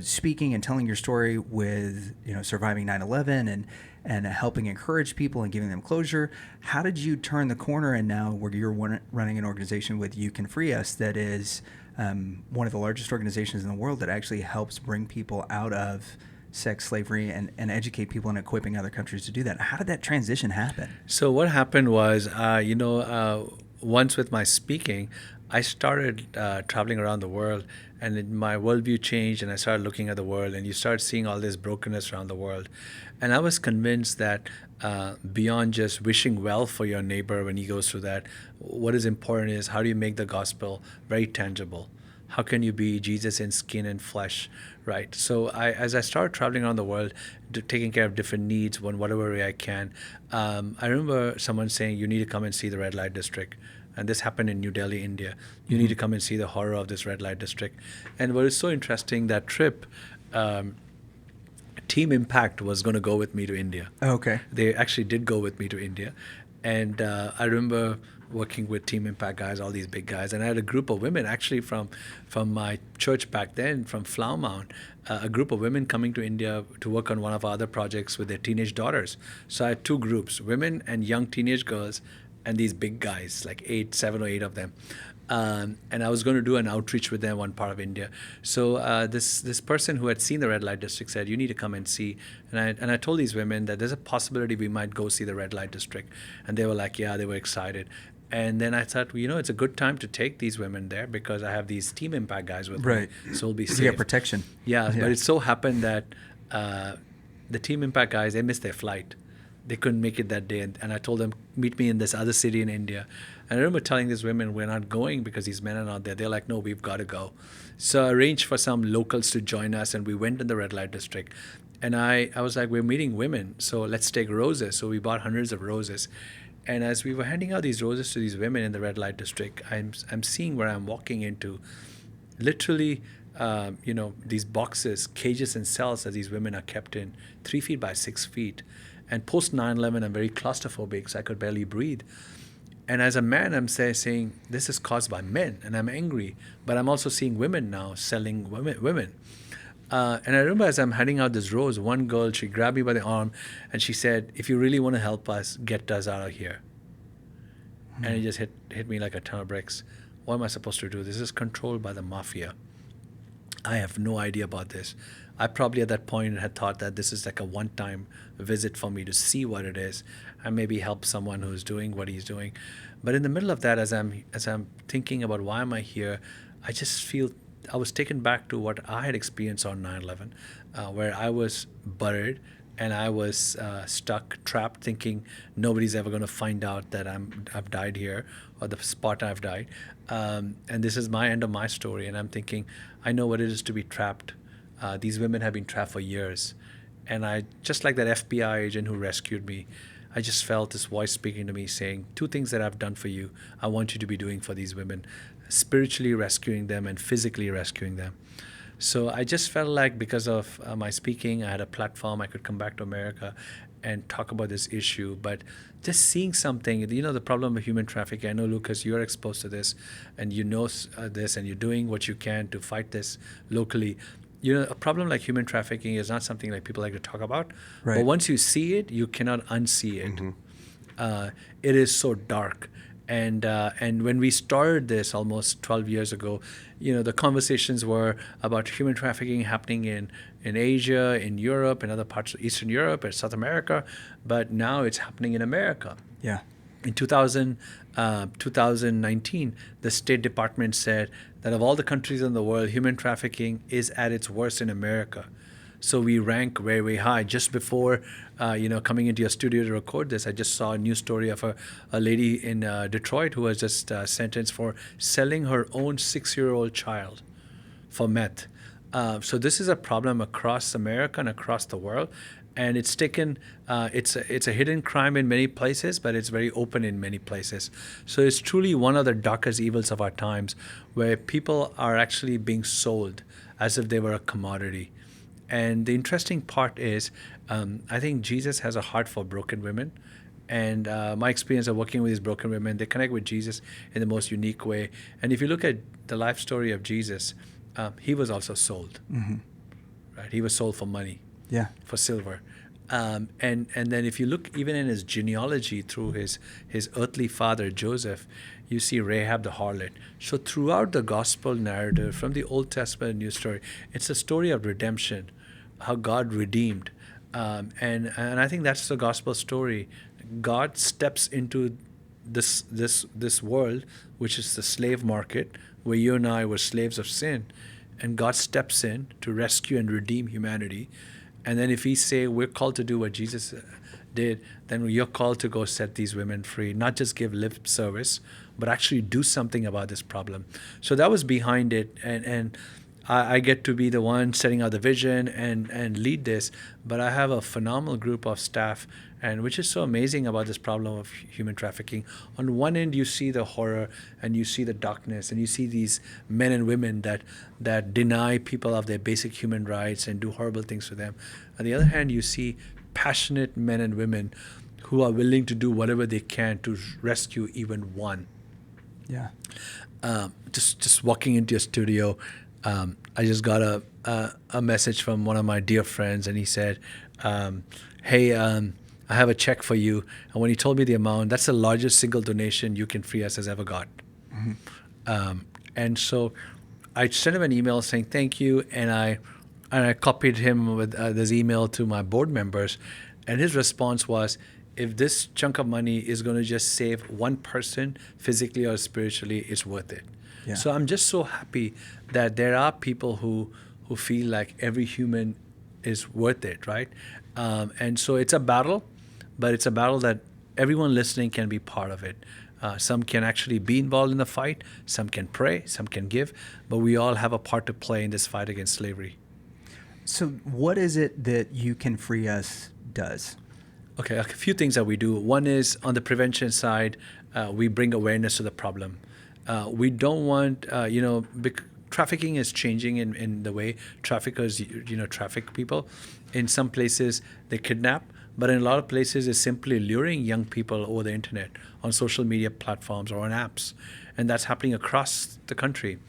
speaking and telling your story with, surviving 9/11 and helping encourage people and giving them closure? How did you turn the corner, and now where you're running an organization with You Can Free Us that is one of the largest organizations in the world that actually helps bring people out of sex slavery and educate people and equipping other countries to do that? How did that transition happen? So what happened was, once with my speaking, I started traveling around the world, and my worldview changed, and I started looking at the world, and you start seeing all this brokenness around the world. And I was convinced that beyond just wishing well for your neighbor when he goes through that, what is important is how do you make the gospel very tangible? How can you be Jesus in skin and flesh, right? So as I started traveling around the world, taking care of different needs in whatever way I can, I remember someone saying, you need to come and see the red light district. And this happened in New Delhi, India. You need to come and see the horror of this red light district. And what is so interesting, that trip, Team Impact was going to go with me to India. Okay. They actually did go with me to India. And I remember working with Team Impact guys, all these big guys. And I had a group of women actually from my church back then, from Flower Mound, a group of women coming to India to work on one of our other projects with their teenage daughters. So I had two groups, women and young teenage girls, and these big guys, like 7 or 8 of them. And I was going to do an outreach with them one part of India. So this person who had seen the red light district said, you need to come and see. And I told these women that there's a possibility we might go see the red light district. And they were like, yeah, they were excited. And then I thought, well, it's a good time to take these women there because I have these Team Impact guys with me. So we'll be safe. You get protection. Yeah, but it so happened that the Team Impact guys, they missed their flight. They couldn't make it that day. And I told them, meet me in this other city in India. And I remember telling these women, we're not going because these men are not there. They're like, no, we've got to go. So I arranged for some locals to join us, and we went in the red light district. And I was like, we're meeting women, so let's take roses. So we bought hundreds of roses. And as we were handing out these roses to these women in the red light district, I'm seeing where I'm walking into literally, these boxes, cages and cells that these women are kept in, 3 feet by 6 feet. And post 9/11, I'm very claustrophobic, so I could barely breathe. And as a man, I'm saying, this is caused by men, and I'm angry. But I'm also seeing women now selling women. And I remember as I'm handing out this rose, one girl, she grabbed me by the arm, and she said, if you really want to help us, get us out of here. And it just hit me like a ton of bricks. What am I supposed to do? This is controlled by the mafia. I have no idea about this. I probably at that point had thought that this is like a one-time visit for me to see what it is and maybe help someone who's doing what he's doing. But in the middle of that, as I'm thinking about why am I here, I just feel I was taken back to what I had experienced on 9/11, where I was buried and I was stuck, trapped, thinking nobody's ever going to find out that I've died here or the spot I've died. And this is my end of my story. And I'm thinking, I know what it is to be trapped. These women have been trapped for years. And I, just like that FBI agent who rescued me, I just felt this voice speaking to me saying, 2 things that I've done for you, I want you to be doing for these women, spiritually rescuing them and physically rescuing them. So I just felt like because of my speaking, I had a platform, I could come back to America and talk about this issue. But just seeing something, the problem of human trafficking, I know, Lucas, you're exposed to this and you know this and you're doing what you can to fight this locally. A problem like human trafficking is not something like people like to talk about. Right. But once you see it, you cannot unsee it. It is so dark. And when we started this almost 12 years ago, the conversations were about human trafficking happening in Asia, in Europe, in other parts of Eastern Europe, and South America. But now it's happening in America. Yeah. In 2019, the State Department said that of all the countries in the world, human trafficking is at its worst in America. So we rank very, very high. Just before, coming into your studio to record this, I just saw a news story of a lady in Detroit who was just sentenced for selling her own 6-year-old child for meth. So this is a problem across America and across the world. And it's taken, it's a hidden crime in many places, but it's very open in many places. So it's truly one of the darkest evils of our times, where people are actually being sold as if they were a commodity. And the interesting part is, I think Jesus has a heart for broken women. And my experience of working with these broken women, they connect with Jesus in the most unique way. And if you look at the life story of Jesus, he was also sold. Right? He was sold for money. Yeah. For silver. And then if you look even in his genealogy through his earthly father, Joseph, you see Rahab the harlot. So throughout the gospel narrative, from the Old Testament and New Story, it's a story of redemption, how God redeemed. And I think that's the gospel story. God steps into this world, which is the slave market, where you and I were slaves of sin. And God steps in to rescue and redeem humanity. And then if we say we're called to do what Jesus did, then you're called to go set these women free, not just give lip service, but actually do something about this problem. So that was behind it. And I get to be the one setting out the vision and lead this. But I have a phenomenal group of staff, and which is so amazing about this problem of human trafficking. On one end, you see the horror and you see the darkness and you see these men and women that deny people of their basic human rights and do horrible things to them. On the other hand, you see passionate men and women who are willing to do whatever they can to rescue even one. Yeah. Just walking into your studio, I just got a message from one of my dear friends, and he said, hey, I have a check for you. And when he told me the amount, that's the largest single donation You Can Free Us has ever got. And so I sent him an email saying thank you, and I copied him with this email to my board members. And his response was, if this chunk of money is going to just save one person physically or spiritually, it's worth it. Yeah. So I'm just so happy that there are people who feel like every human is worth it, right? And so it's a battle, but it's a battle that everyone listening can be part of it. Some can actually be involved in the fight, some can pray, some can give, but we all have a part to play in this fight against slavery. So what is it that You Can Free Us does? Okay, a few things that we do. One is on the prevention side, we bring awareness to the problem. We don't want, trafficking is changing in the way traffickers, traffic people. In some places, they kidnap, but in a lot of places, it's simply luring young people over the internet on social media platforms or on apps. And that's happening across the country.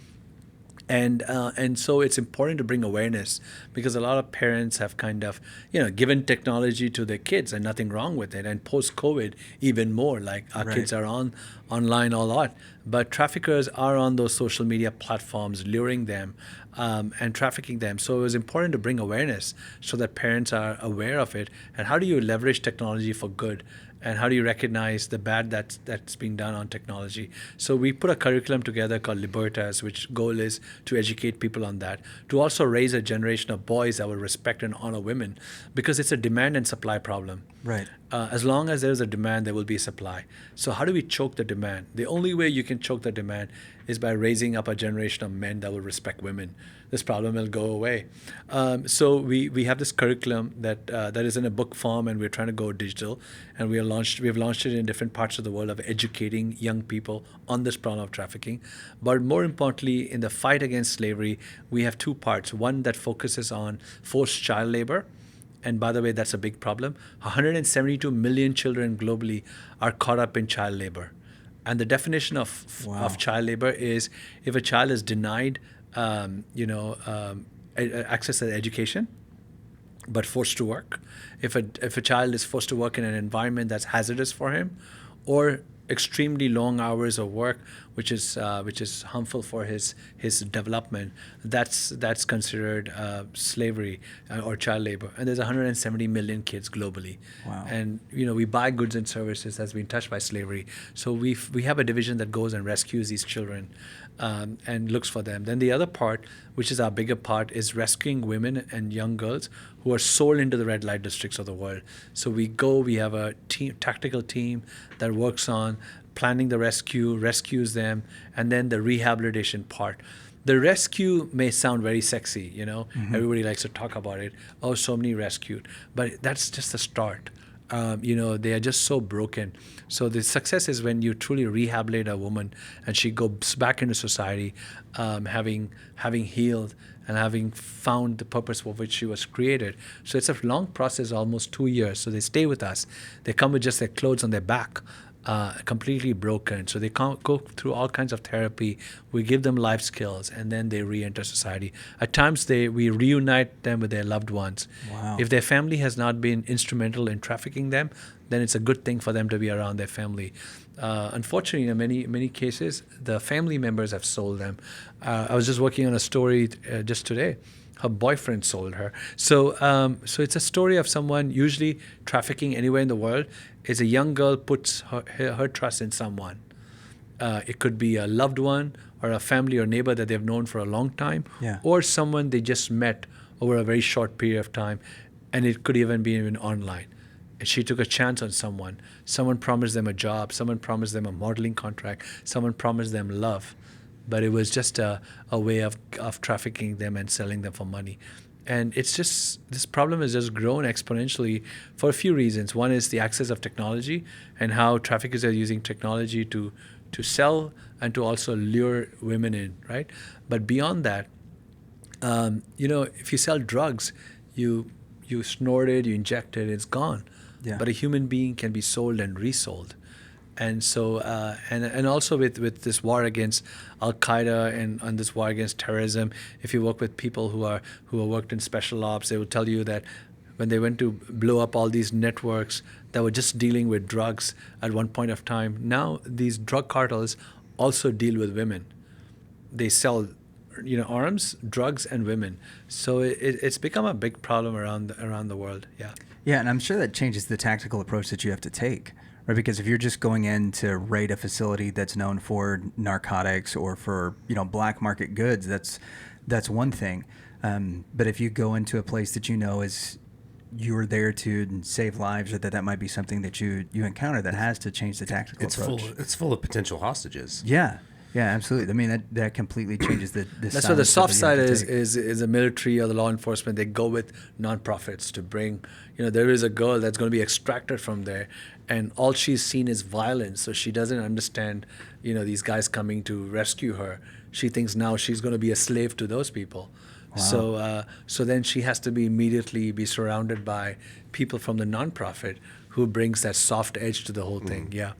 And so it's important to bring awareness, because a lot of parents have kind of, given technology to their kids and nothing wrong with it. And post-COVID, even more, like our kids are online a lot. But traffickers are on those social media platforms, luring them and trafficking them. So it was important to bring awareness so that parents are aware of it. And how do you leverage technology for good? And how do you recognize the bad that's being done on technology? So we put a curriculum together called Libertas, which goal is to educate people on that, to also raise a generation of boys that will respect and honor women, because it's a demand and supply problem. Right. As long as there's a demand, there will be a supply. So how do we choke the demand? The only way you can choke the demand is by raising up a generation of men that will respect women. This problem will go away. So we have this curriculum that is in a book form, and we're trying to go digital. And we have launched it in different parts of the world of educating young people on this problem of trafficking. But more importantly, in the fight against slavery, we have two parts. One that focuses on forced child labor. And by the way, that's a big problem. 172 million children globally are caught up in child labor. And the definition of child labor is if a child is denied, access to education, but forced to work. If a child is forced to work in an environment that's hazardous for him, or extremely long hours of work, which is harmful for his development, that's considered slavery or child labor. And there's 170 million kids globally. Wow. And we buy goods and services that's been touched by slavery. So we have a division that goes and rescues these children and looks for them. Then the other part, which is our bigger part, is rescuing women and young girls who are sold into the red light districts of the world. So we have a tactical team that works on planning the rescues them, and then the rehabilitation part. The rescue may sound very sexy, everybody likes to talk about it. Oh, so many rescued. But that's just the start. They are just so broken. So the success is when you truly rehabilitate a woman and she goes back into society, having healed and having found the purpose for which she was created. So it's a long process, almost 2 years. So they stay with us. They come with just their clothes on their back, completely broken. So they go through all kinds of therapy. We give them life skills, and then they re-enter society. At times, we reunite them with their loved ones. Wow. If their family has not been instrumental in trafficking them, then it's a good thing for them to be around their family. Unfortunately, in many cases, the family members have sold them. I was just working on a story just today. Her boyfriend sold her. So it's a story of someone, usually trafficking anywhere in the world, is a young girl puts her trust in someone. It could be a loved one or a family or neighbor that they've known for a long time, or someone they just met over a very short period of time, and it could even be online. And she took a chance on someone. Someone promised them a job. Someone promised them a modeling contract. Someone promised them love. But it was just a way of trafficking them and selling them for money. And it's just, this problem has just grown exponentially for a few reasons. One is the access of technology and how traffickers are using technology to sell and to also lure women in, right? But beyond that, if you sell drugs, you snort it, you inject it, it's gone. Yeah. But a human being can be sold and resold. And so, and also with this war against Al Qaeda and this war against terrorism, if you work with people who are worked in special ops, they will tell you that when they went to blow up all these networks that were just dealing with drugs at one point of time, now these drug cartels also deal with women. They sell, arms, drugs, and women. So it's become a big problem around the world. Yeah. Yeah, and I'm sure that changes the tactical approach that you have to take. Right, because if you're just going in to raid a facility that's known for narcotics or for black market goods, that's one thing. But if you go into a place that is you're there to save lives, or that might be something that you encounter that has to change the tactical approach. It's full of potential hostages. Yeah. Yeah, absolutely. I mean, that completely changes the That's what the soft side is. is the military or the law enforcement. They go with nonprofits to bring, there is a girl that's going to be extracted from there, and all she's seen is violence. So she doesn't understand, these guys coming to rescue her. She thinks now she's going to be a slave to those people. Wow. So then she has to immediately be surrounded by people from the nonprofit who brings that soft edge to the whole thing. Yeah.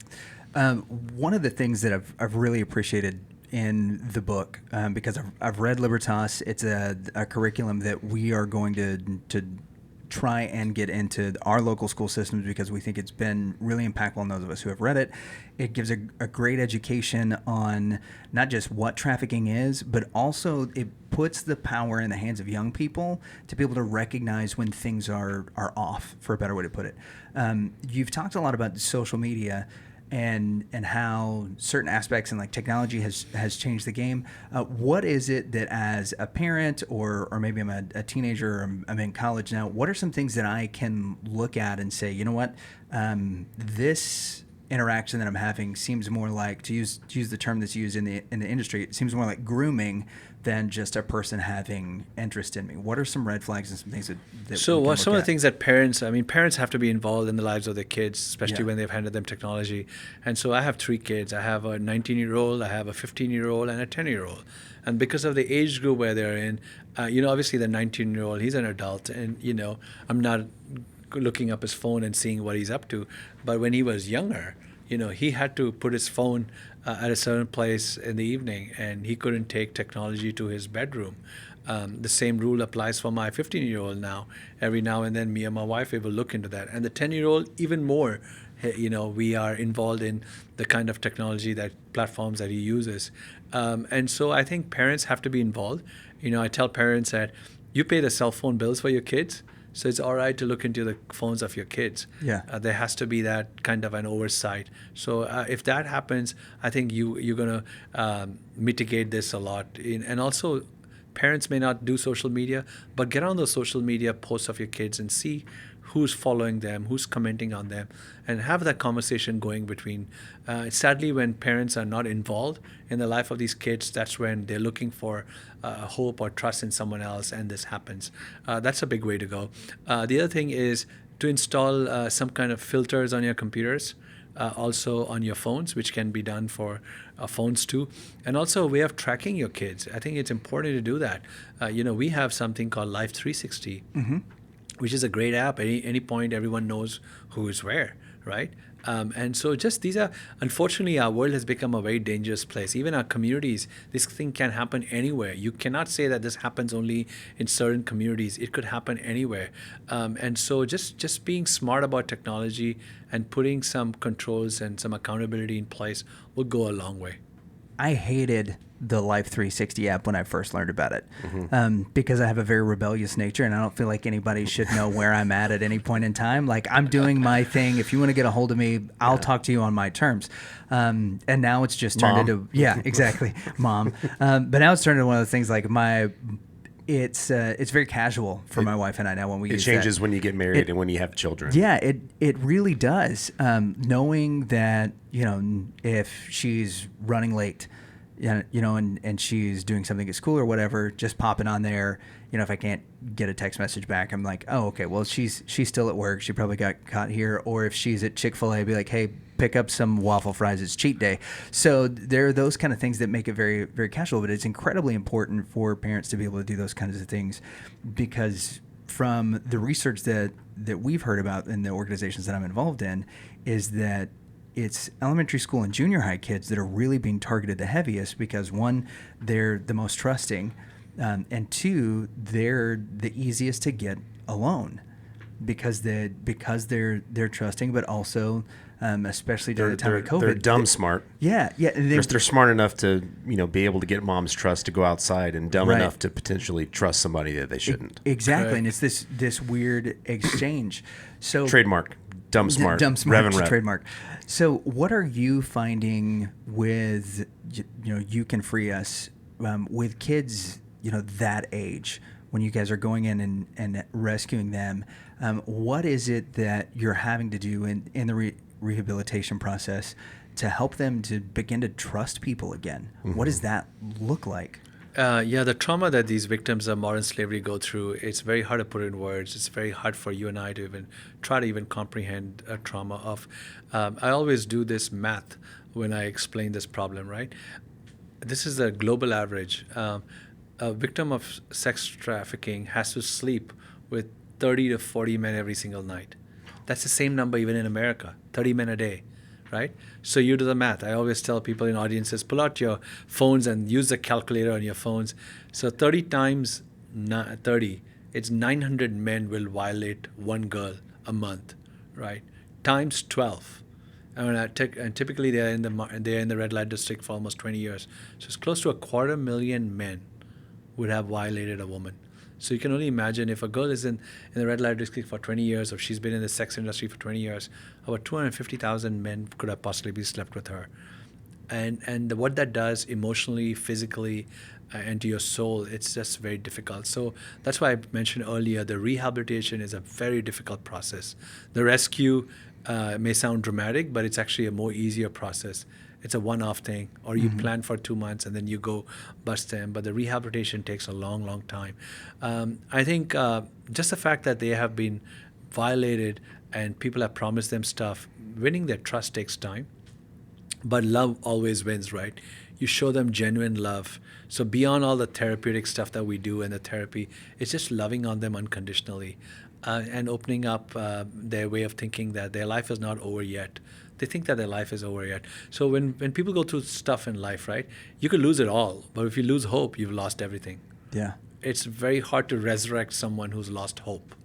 One of the things that I've really appreciated in the book, because I've read Libertas, it's a curriculum that we are going to try and get into our local school systems because we think it's been really impactful on those of us who have read it. It gives a great education on not just what trafficking is, but also it puts the power in the hands of young people to be able to recognize when things are off, for a better way to put it. You've talked a lot about social media and how certain aspects and like technology has changed the game. What is it that as a parent or maybe I'm a teenager or I'm in college now, what are some things that I can look at and say, you know what, this interaction that I'm having seems more like, to use the term that's used in the industry, it seems more like grooming than just a person having interest in me. What are some red flags and some things that So we can what some look of the at? things that parents have to be involved in the lives of their kids, especially when they've handed them technology. And so I have 3 kids. I have a 19-year-old, I have a 15-year-old, and a 10-year-old. And because of the age group where they're in, obviously the 19-year-old, he's an adult, and I'm not looking up his phone and seeing what he's up to. But when he was younger, he had to put his phone at a certain place in the evening, and he couldn't take technology to his bedroom. The same rule applies for my 15-year-old now. Every now and then, me and my wife, we will look into that. And the 10-year-old, even more, we are involved in the kind of technology platforms that he uses. And so I think parents have to be involved. I tell parents that you pay the cell phone bills for your kids, so it's all right to look into the phones of your kids. Yeah. There has to be that kind of an oversight. So if that happens, I think you're going to mitigate this a lot. And also, parents may not do social media, but get on those social media posts of your kids and see who's following them, who's commenting on them, and have that conversation going between. Sadly, when parents are not involved in the life of these kids, that's when they're looking for hope or trust in someone else, and this happens. That's a big way to go. The other thing is to install some kind of filters on your computers, also on your phones, which can be done for phones too. And also a way of tracking your kids. I think it's important to do that. We have something called Life360. Mm-hmm. Which is a great app. Any point, everyone knows who is where, right? And so these are, unfortunately, our world has become a very dangerous place. Even our communities, this thing can happen anywhere. You cannot say that this happens only in certain communities. It could happen anywhere. And so just being smart about technology and putting some controls and some accountability in place will go a long way. I hated the Life360 app when I first learned about it, Mm-hmm. because I have a very rebellious nature and I don't feel like anybody should know where I'm at any point in time. Like, I'm doing my thing. If you want to get a hold of me, I'll talk to you on my terms. And now it's just turned into, exactly, Mom. But now it's turned into one of the things like it's very casual for my wife and I now when we use that. It changes when you get married and when you have children. Yeah, it really does. Knowing that, if she's running late, and she's doing something at school or whatever, just popping on there. If I can't get a text message back, I'm like, oh, okay, well, she's still at work. She probably got caught here. Or if she's at Chick-fil-A, be like, hey, pick up some waffle fries. It's cheat day. So there are those kind of things that make it very, very casual. But it's incredibly important for parents to be able to do those kinds of things, because from the research that we've heard about in the organizations that I'm involved in, is that it's elementary school and junior high kids that are really being targeted the heaviest, because 1, they're the most trusting, and 2, they're the easiest to get alone because they're trusting, but also especially during the time of COVID, they're dumb smart. Yeah. They're smart enough to be able to get mom's trust to go outside, and dumb enough to potentially trust somebody that they shouldn't. Exactly, Correct. And it's this weird exchange. So Trademark. Dumb smart. Dumb smart. Rev and Rep. Trademark. So what are you finding with, You Can Free Us, with kids, that age, when you guys are going in and rescuing them? What is it that you're having to do in the rehabilitation process to help them to begin to trust people again? What does that look like? The trauma that these victims of modern slavery go through, it's very hard to put in words. It's very hard for you and I to even try to even comprehend a trauma of. I always do this math when I explain this problem, right? This is a global average. A victim of sex trafficking has to sleep with 30 to 40 men every single night. That's the same number even in America, 30 men a day. Right? So you do the math. I always tell people in audiences, pull out your phones and use the calculator on your phones. So 30 times 30, it's 900 men will violate one girl a month, right? Times 12. And typically they're in the red light district for almost 20 years. So it's close to 250,000 men would have violated a woman. So you can only imagine if a girl is in the red light district for 20 years, or she's been in the sex industry for 20 years, about 250,000 men could have possibly slept with her. And what that does emotionally, physically, and to your soul, it's just very difficult. So that's why I mentioned earlier, the rehabilitation is a very difficult process. The rescue may sound dramatic, but it's actually a more easier process. It's a one-off thing, or you plan for 2 months and then you go bust them. But the rehabilitation takes a long, long time. I think just the fact that they have been violated and people have promised them stuff, winning their trust takes time. But love always wins, right? You show them genuine love. So beyond all the therapeutic stuff that we do and the therapy, it's just loving on them unconditionally and opening up their way of thinking that their life is not over yet. They think that their life is over yet. So when people go through stuff in life, right, you could lose it all. But if you lose hope, you've lost everything. Yeah. It's very hard to resurrect someone who's lost hope.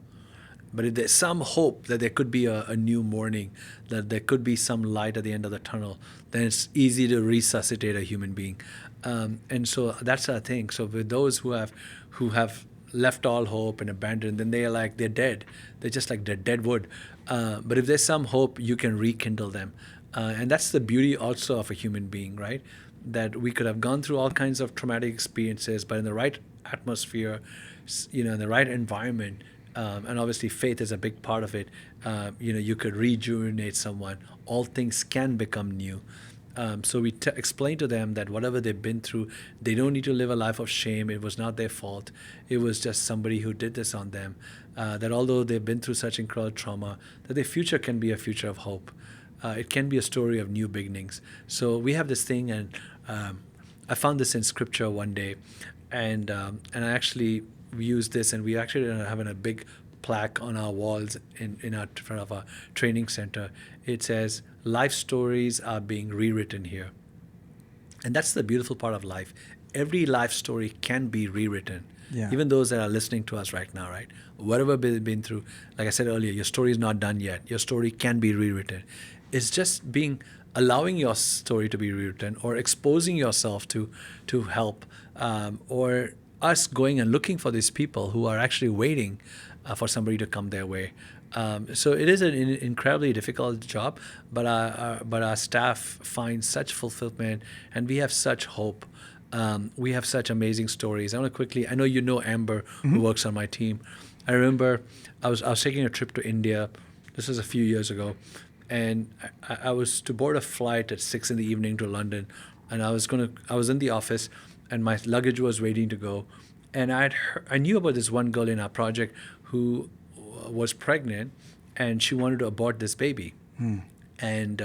But if there's some hope that there could be a new morning, that there could be some light at the end of the tunnel, then it's easy to resuscitate a human being. And so that's the thing. So with those who have left all hope and abandoned, then they're dead. They're just like they're dead wood. But if there's some hope, you can rekindle them. And that's the beauty also of a human being, right? That we could have gone through all kinds of traumatic experiences, but in the right atmosphere, in the right environment, and obviously faith is a big part of it, you could rejuvenate someone. All things can become new. So we explain to them that whatever they've been through, they don't need to live a life of shame. It was not their fault. It was just somebody who did this on them. That although they've been through such incredible trauma, that their future can be a future of hope. It can be a story of new beginnings. So we have this thing, and I found this in scripture one day, and I actually used this, and we actually are having a big plaque on our walls in front of our training center. It says, life stories are being rewritten here. And that's the beautiful part of life. Every life story can be rewritten. Yeah. Even those that are listening to us right now, right? Whatever they've been through, like I said earlier, your story is not done yet. Your story can be rewritten. It's just allowing your story to be rewritten, or exposing yourself to help, or us going and looking for these people who are actually waiting for somebody to come their way. So it is an incredibly difficult job, but our staff finds such fulfillment, and we have such hope. We have such amazing stories. I know you know Amber, who works on my team. I remember I was taking a trip to India. This was a few years ago, and I was to board a flight at 6 p.m. to London, and I was in the office, and my luggage was waiting to go, and I knew about this one girl in our project who was pregnant, and she wanted to abort this baby, and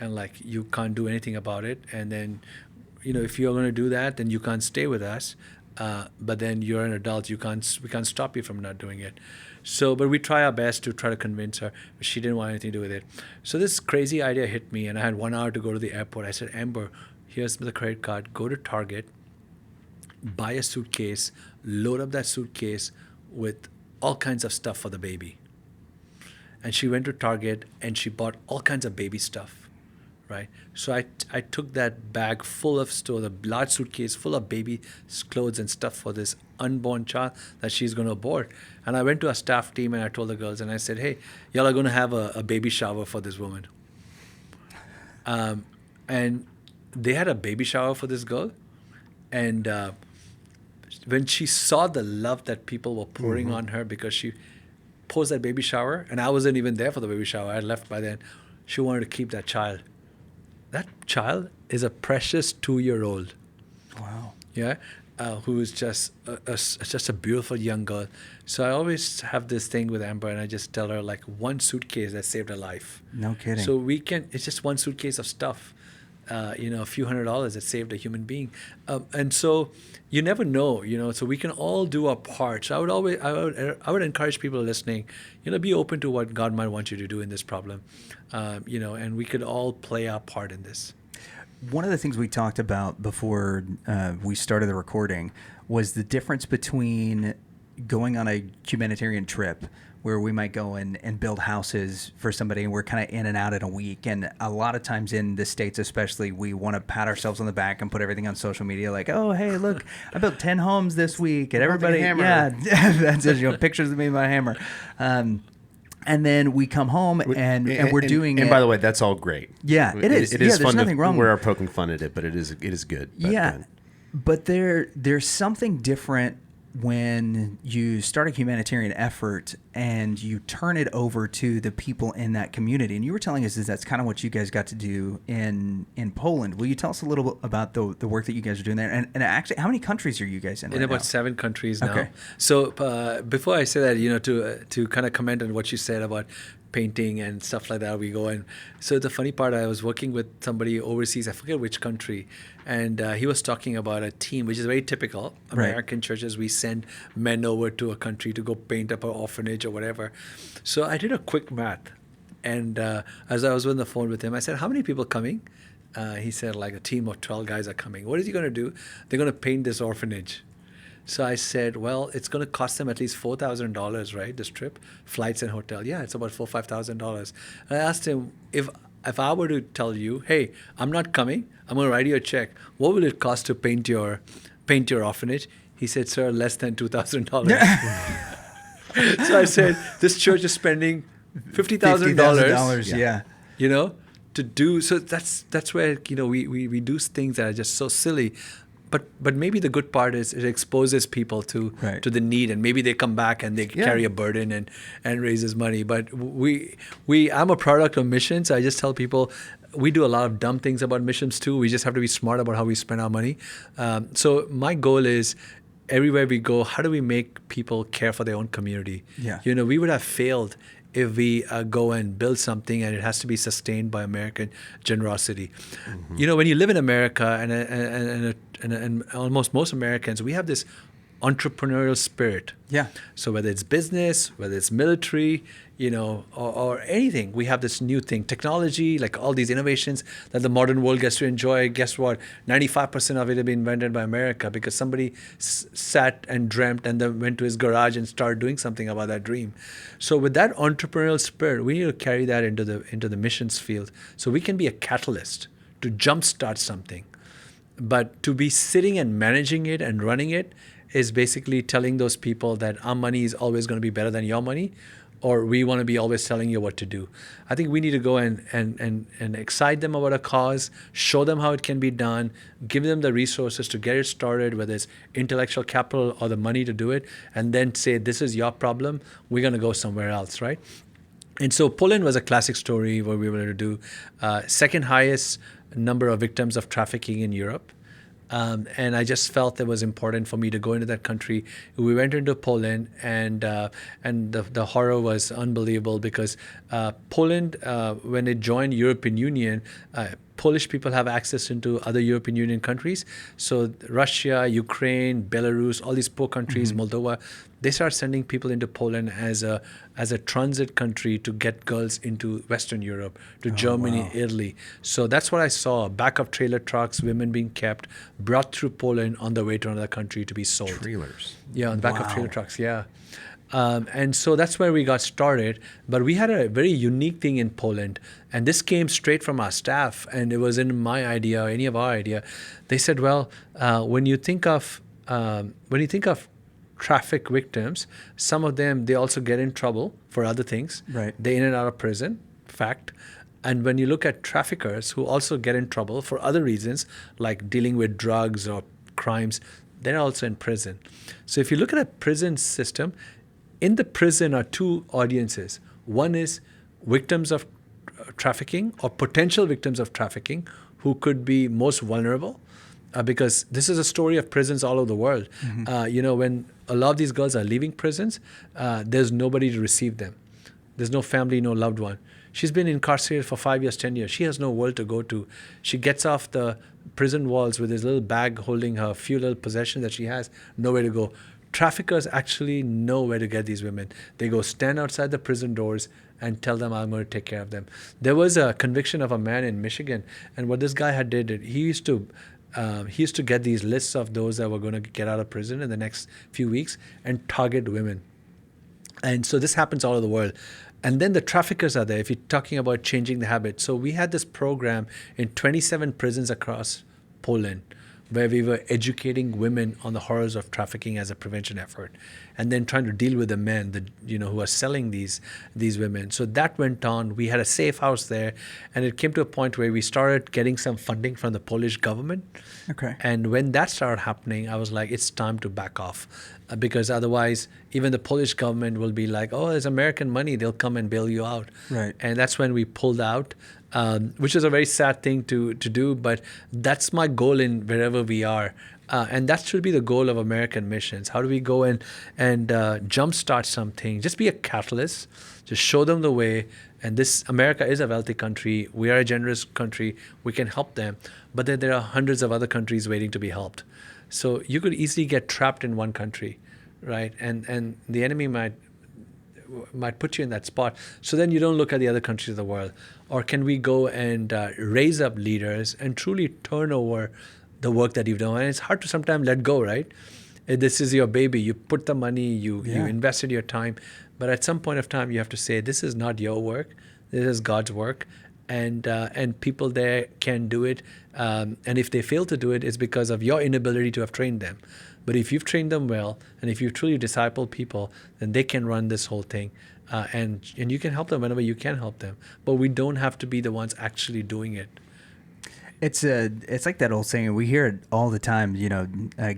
like, you can't do anything about it, and then if you're going to do that, then you can't stay with us, but then you're an adult, we can't stop you from not doing it. So, but we try our best to try to convince her, but she didn't want anything to do with it. So this crazy idea hit me, and I had 1 hour to go to the airport. I said, Amber, here's the credit card, go to Target, buy a suitcase, load up that suitcase with all kinds of stuff for the baby. And she went to Target and she bought all kinds of baby stuff, right? So I took that bag full of the large suitcase full of baby clothes and stuff for this unborn child that she's going to abort. And I went to our staff team and I told the girls, and I said, hey, y'all are going to have a baby shower for this woman. And they had a baby shower for this girl. And when she saw the love that people were pouring on her because she posed that baby shower, and I wasn't even there for the baby shower, I had left by then, she wanted to keep that child. that child is a precious 2-year-old. Wow. Yeah, who is just just a beautiful young girl. So I always have this thing with Amber, and I just tell her like one suitcase that saved her life. No kidding. So it's just one suitcase of stuff, a few $100 that saved a human being, and so you never know, So we can all do our part. So I would encourage people listening, be open to what God might want you to do in this problem, and we could all play our part in this. One of the things we talked about before we started the recording was the difference between going on a humanitarian trip where we might go and build houses for somebody and we're kind of in and out in a week. And a lot of times in the States especially, we want to pat ourselves on the back and put everything on social media like, oh, hey, look, I built 10 homes this week. And everybody, yeah, that's it, pictures of me and my hammer. And then we come home and we're doing it. And by the way, that's all great. Yeah, it is. It is there's fun nothing wrong we're with it. poking fun at it, but it is good. But there's something different when you start a humanitarian effort and you turn it over to the people in that community. And you were telling us that's kind of what you guys got to do in Poland. Will you tell us a little bit about the work that you guys are doing there? And actually, how many countries are you guys in right now? In about 7 countries now. Okay. So before I say that, to kind of comment on what you said about painting and stuff like that, we go and so the funny part, I was working with somebody overseas, I forget which country, and he was talking about a team, which is very typical American churches. We send men over to a country to go paint up an orphanage or whatever. So I did a quick math, and as I was on the phone with him, I said, how many people coming? He said like a team of 12 guys are coming. What is he going to do? They're going to paint this orphanage. So I said, well, it's going to cost them at least $4,000, right? This trip, flights and hotel. Yeah, it's about $5,000. And I asked him, if I were to tell you, hey, I'm not coming, I'm going to write you a check. What will it cost to paint your orphanage? He said, sir, less than $2,000. So I said, this church is spending $50,000. Yeah. To do so. That's where we do things that are just so silly. But maybe the good part is it exposes people to the need, and maybe they come back and they carry a burden and raises money. But I'm a product of missions. I just tell people we do a lot of dumb things about missions too. We just have to be smart about how we spend our money. So my goal is everywhere we go, how do we make people care for their own community? Yeah. We would have failed if we go and build something and it has to be sustained by American generosity. Mm-hmm. When you live in America and almost most Americans, we have this entrepreneurial spirit. Yeah. So whether it's business, whether it's military, or anything, we have this new thing, technology, like all these innovations that the modern world gets to enjoy. Guess what? 95% of it have been invented by America because somebody sat and dreamt and then went to his garage and started doing something about that dream. So with that entrepreneurial spirit, we need to carry that into the missions field so we can be a catalyst to jumpstart something. But to be sitting and managing it and running it is basically telling those people that our money is always going to be better than your money, or we want to be always telling you what to do. I think we need to go and excite them about a cause, show them how it can be done, give them the resources to get it started, whether it's intellectual capital or the money to do it, and then say, this is your problem, we're going to go somewhere else, right? And so Poland was a classic story where we were able to do second highest number of victims of trafficking in Europe. And I just felt it was important for me to go into that country. We went into Poland, and the horror was unbelievable because Poland, when it joined European Union, Polish people have access into other European Union countries. So Russia, Ukraine, Belarus, all these poor countries, Moldova, they start sending people into Poland as a transit country to get girls into Western Europe, to Germany, Italy. So that's what I saw, back of trailer trucks, women being kept, brought through Poland on the way to another country to be sold. Trailers. Yeah, on the back of trailer trucks, yeah. And so that's where we got started. But we had a very unique thing in Poland. And this came straight from our staff. And it wasn't my idea or any of our idea. They said, well, when you think of traffic victims, some of them, they also get in trouble for other things. Right. They're in and out of prison, fact. And when you look at traffickers who also get in trouble for other reasons, like dealing with drugs or crimes, they're also in prison. So if you look at a prison system, in the prison are two audiences. One is victims of trafficking or potential victims of trafficking who could be most vulnerable. Because this is a story of prisons all over the world. When a lot of these girls are leaving prisons, there's nobody to receive them. There's no family, no loved one. She's been incarcerated for 5 years, 10 years. She has no world to go to. She gets off the prison walls with this little bag holding her few little possessions that she has, nowhere to go. Traffickers actually know where to get these women. They go stand outside the prison doors and tell them, I'm going to take care of them. There was a conviction of a man in Michigan, and what this guy did, he used to get these lists of those that were going to get out of prison in the next few weeks and target women. And so this happens all over the world. And then the traffickers are there, if you're talking about changing the habit. So we had this program in 27 prisons across Poland where we were educating women on the horrors of trafficking as a prevention effort, and then trying to deal with the men who are selling these women. So that went on. We had a safe house there, and it came to a point where we started getting some funding from the Polish government. Okay. And when that started happening, I was like, it's time to back off, because otherwise even the Polish government will be like, oh, there's American money, they'll come and bail you out. Right. And that's when we pulled out, which is a very sad thing to do, but that's my goal in wherever we are. And that should be the goal of American missions. How do we go and jumpstart something? Just be a catalyst, just show them the way. And America is a wealthy country. We are a generous country. We can help them. But then there are hundreds of other countries waiting to be helped. So you could easily get trapped in one country, right? And the enemy might put you in that spot. So then you don't look at the other countries of the world. Or can we go and raise up leaders and truly turn over the work that you've done? And it's hard to sometimes let go, right? This is your baby. You put the money, you invested your time. But at some point of time, you have to say, this is not your work. This is God's work. And people there can do it. And if they fail to do it, it's because of your inability to have trained them. But if you've trained them well, and if you've truly discipled people, then they can run this whole thing. And you can help them whenever you can help them. But we don't have to be the ones actually doing it. It's like that old saying, we hear it all the time,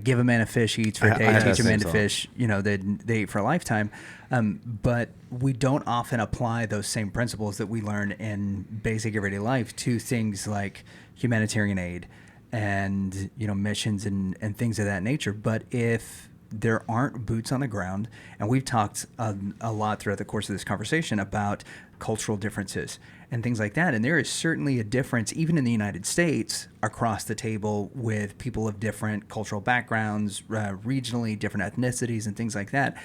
give a man a fish, he eats for a day, teach a man to fish, they eat for a lifetime. But we don't often apply those same principles that we learn in basic everyday life to things like humanitarian aid and, missions and things of that nature. But if there aren't boots on the ground, and we've talked a lot throughout the course of this conversation about cultural differences and things like that. And there is certainly a difference, even in the United States, across the table with people of different cultural backgrounds, regionally, different ethnicities and things like that.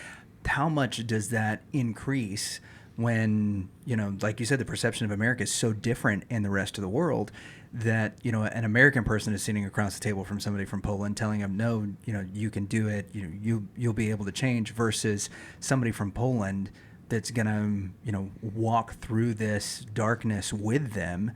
How much does that increase when, like you said, the perception of America is so different in the rest of the world that, an American person is sitting across the table from somebody from Poland telling them, no, you can do it, you'll be able to change, versus somebody from Poland that's going to, walk through this darkness with them.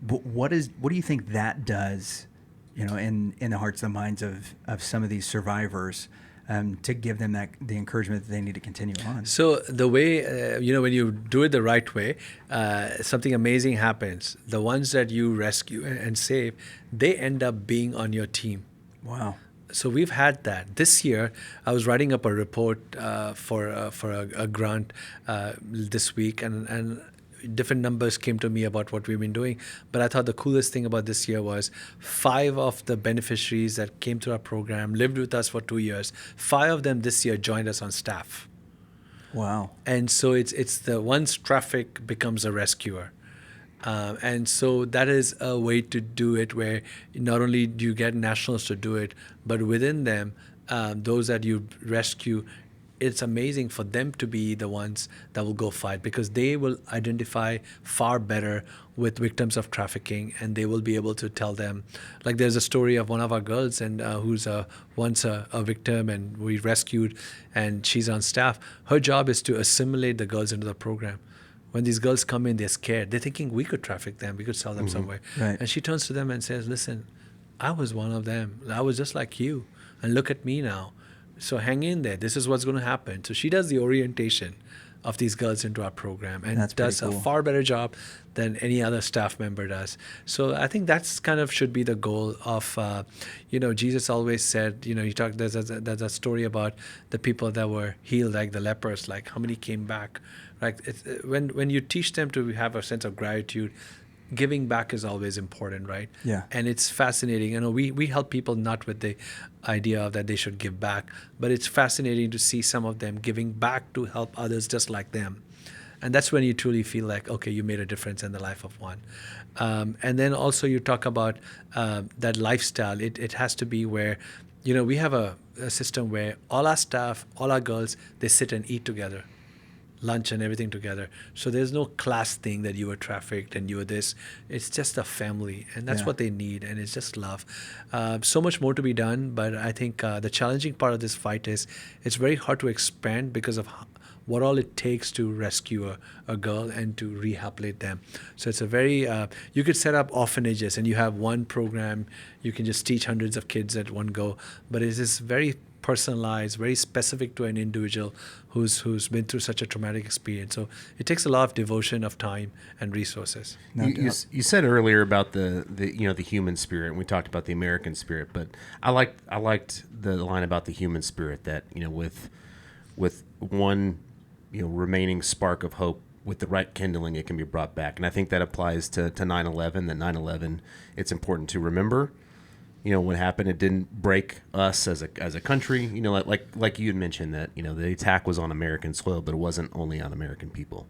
What do you think that does, in the hearts and minds of some of these survivors, to give them the encouragement that they need to continue on? So the way, when you do it the right way, something amazing happens. The ones that you rescue and save, they end up being on your team. Wow. So we've had that. This year, I was writing up a report for a grant this week, and different numbers came to me about what we've been doing. But I thought the coolest thing about this year was 5 of the beneficiaries that came through our program lived with us for 2 years. 5 of them this year joined us on staff. Wow. And so it's the once traffic becomes a rescuer. And so that is a way to do it, where not only do you get nationals to do it, but within them, those that you rescue, it's amazing for them to be the ones that will go fight, because they will identify far better with victims of trafficking, and they will be able to tell them. Like, there's a story of one of our girls and who's once a victim, and we rescued, and she's on staff. Her job is to assimilate the girls into the program. When these girls come in, they're scared. They're thinking we could traffic them, we could sell them somewhere. Right. And she turns to them and says, listen, I was one of them. I was just like you. And look at me now. So hang in there. This is what's going to happen. So she does the orientation. of these girls into our program, and That's pretty does a cool. far better job than any other staff member does. So I think that's kind of should be the goal of, Jesus always said, there's a story about the people that were healed, like the lepers, like how many came back. Like when you teach them to have a sense of gratitude, giving back is always important, right? Yeah. And it's fascinating. We help people not with the idea of that they should give back, but it's fascinating to see some of them giving back to help others just like them. And that's when you truly feel like, okay, you made a difference in the life of one. And then also you talk about that lifestyle. It has to be where, we have a system where all our staff, all our girls, they sit and eat together, lunch and everything together. So there's no class thing that you were trafficked and you were this. It's just a family, and that's what they need, and it's just love. So much more to be done, but I think the challenging part of this fight is it's very hard to expand because of what all it takes to rescue a girl and to rehabilitate them. So it's a very, you could set up orphanages and you have one program, you can just teach hundreds of kids at one go, but it is very personalized, very specific to an individual who's been through such a traumatic experience. So it takes a lot of devotion of time and resources. You said earlier about the human spirit, and we talked about the American spirit, but I liked the line about the human spirit that with one remaining spark of hope, with the right kindling, it can be brought back. And I think that applies to 9/11. That 9/11, it's important to remember what happened. It didn't break us as a country. Like you had mentioned that the attack was on American soil, but it wasn't only on American people.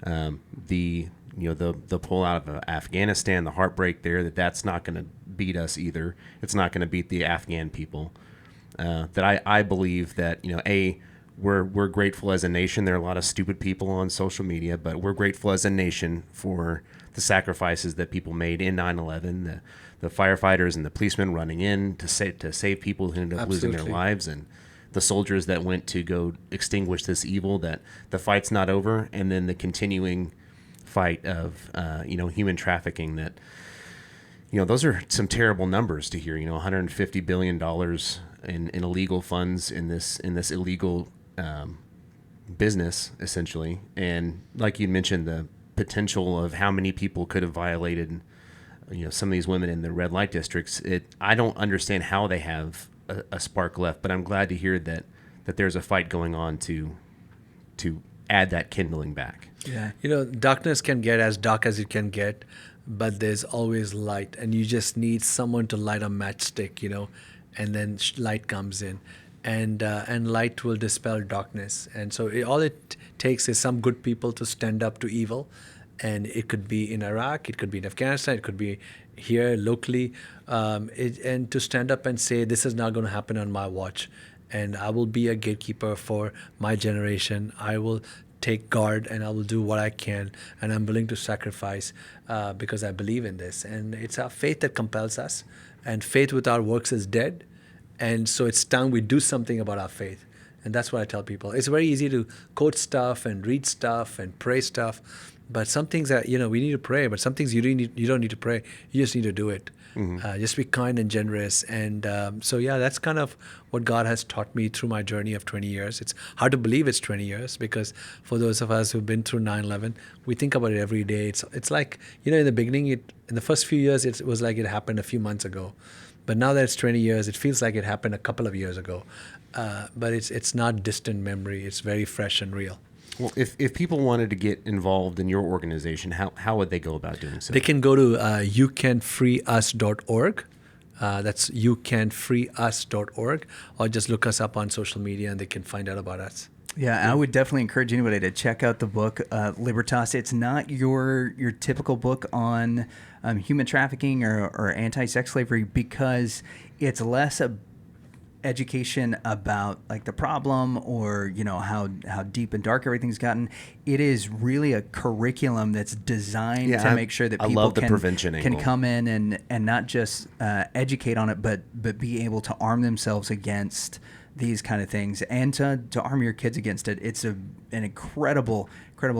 The pullout of Afghanistan, the heartbreak there, that's not going to beat us either. It's not going to beat the Afghan people. That I believe that we're grateful as a nation. There are a lot of stupid people on social media, but we're grateful as a nation for the sacrifices that people made in 9/11. The firefighters and the policemen running in to save people who ended up losing their lives, and the soldiers that went to go extinguish this evil. That the fight's not over, and then the continuing fight of human trafficking. That those are some terrible numbers to hear. $150 billion in illegal funds in this illegal business, essentially. And like you mentioned, the potential of how many people could have violated some of these women in the red light districts. I don't understand how they have a spark left, but I'm glad to hear that there's a fight going on to add that kindling back. Yeah. Darkness can get as dark as it can get, but there's always light, and you just need someone to light a matchstick, and then light comes in, and light will dispel darkness. And so all it takes is some good people to stand up to evil. And it could be in Iraq, it could be in Afghanistan, it could be here locally, and to stand up and say, this is not going to happen on my watch, and I will be a gatekeeper for my generation. I will take guard, and I will do what I can, and I'm willing to sacrifice because I believe in this. And it's our faith that compels us, and faith without works is dead. And so it's time we do something about our faith. And that's what I tell people. It's very easy to quote stuff and read stuff and pray stuff. But some things that, we need to pray, but some things you don't need to pray. You just need to do it. Mm-hmm. Just be kind and generous. And that's kind of what God has taught me through my journey of 20 years. It's hard to believe it's 20 years because for those of us who've been through 9/11, we think about it every day. It's like, in the beginning, in the first few years, it was like it happened a few months ago. But now that it's 20 years, it feels like it happened a couple of years ago. But it's not distant memory. It's very fresh and real. Well, if people wanted to get involved in your organization, how would they go about doing so? They can go to youcanfreeus.org. That's youcanfreeus.org, or just look us up on social media and they can find out about us. Yeah, I would definitely encourage anybody to check out the book, Libertas. It's not your typical book on human trafficking or anti-sex slavery, because it's less a education about like the problem or how deep and dark everything's gotten. It is really a curriculum that's designed to make sure that people can come in and not just educate on it, but be able to arm themselves against these kind of things, and to arm your kids against it. It's an incredible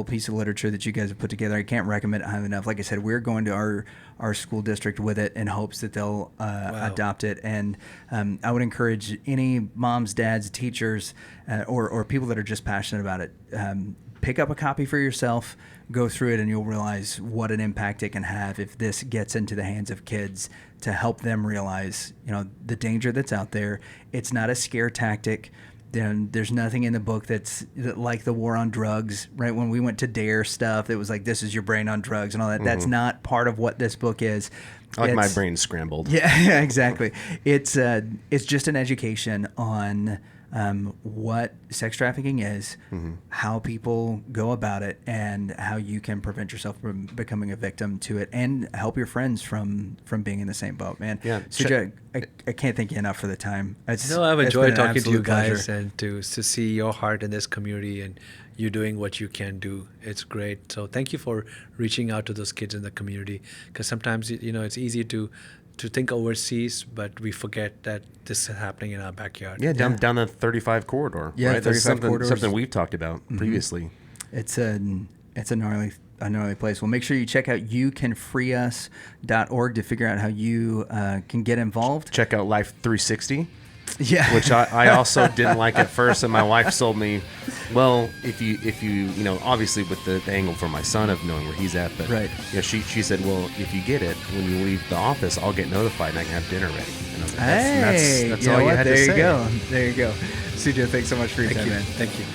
piece of literature that you guys have put together. I can't recommend it highly enough. Like I said, we're going to our school district with it in hopes that they'll adopt it. And I would encourage any moms, dads, teachers, or people that are just passionate about it, pick up a copy for yourself, go through it, and you'll realize what an impact it can have if this gets into the hands of kids, to help them realize, the danger that's out there. It's not a scare tactic. Then there's nothing in the book that's like the war on drugs, right? When we went to DARE stuff, it was like, this is your brain on drugs and all that. That's not part of what this book is. My brain scrambled. Yeah, exactly. It's just an education on what sex trafficking is, how people go about it, and how you can prevent yourself from becoming a victim to it, and help your friends from being in the same boat, man. Yeah. Suja, I can't thank you enough for the time. I've enjoyed talking to you guys, pleasure. and to see your heart in this community, and you doing what you can do. It's great. So thank you for reaching out to those kids in the community, because sometimes it's easy to think overseas, but we forget that this is happening in our backyard. Yeah, down the 35 corridor. Yeah, right? 35 corridors. Something we've talked about previously. It's a gnarly place. Well, make sure you check out youcanfreeus.org to figure out how you can get involved. Check out Life360. Yeah, which I also didn't like at first, and my wife sold me. Well, if you obviously with the angle for my son of knowing where he's at, but right. She said, well, if you get it when you leave the office, I'll get notified and I can have dinner ready. And I was like, that's all you had to say. There you go. Suja, thanks so much for your time, man. Thank you.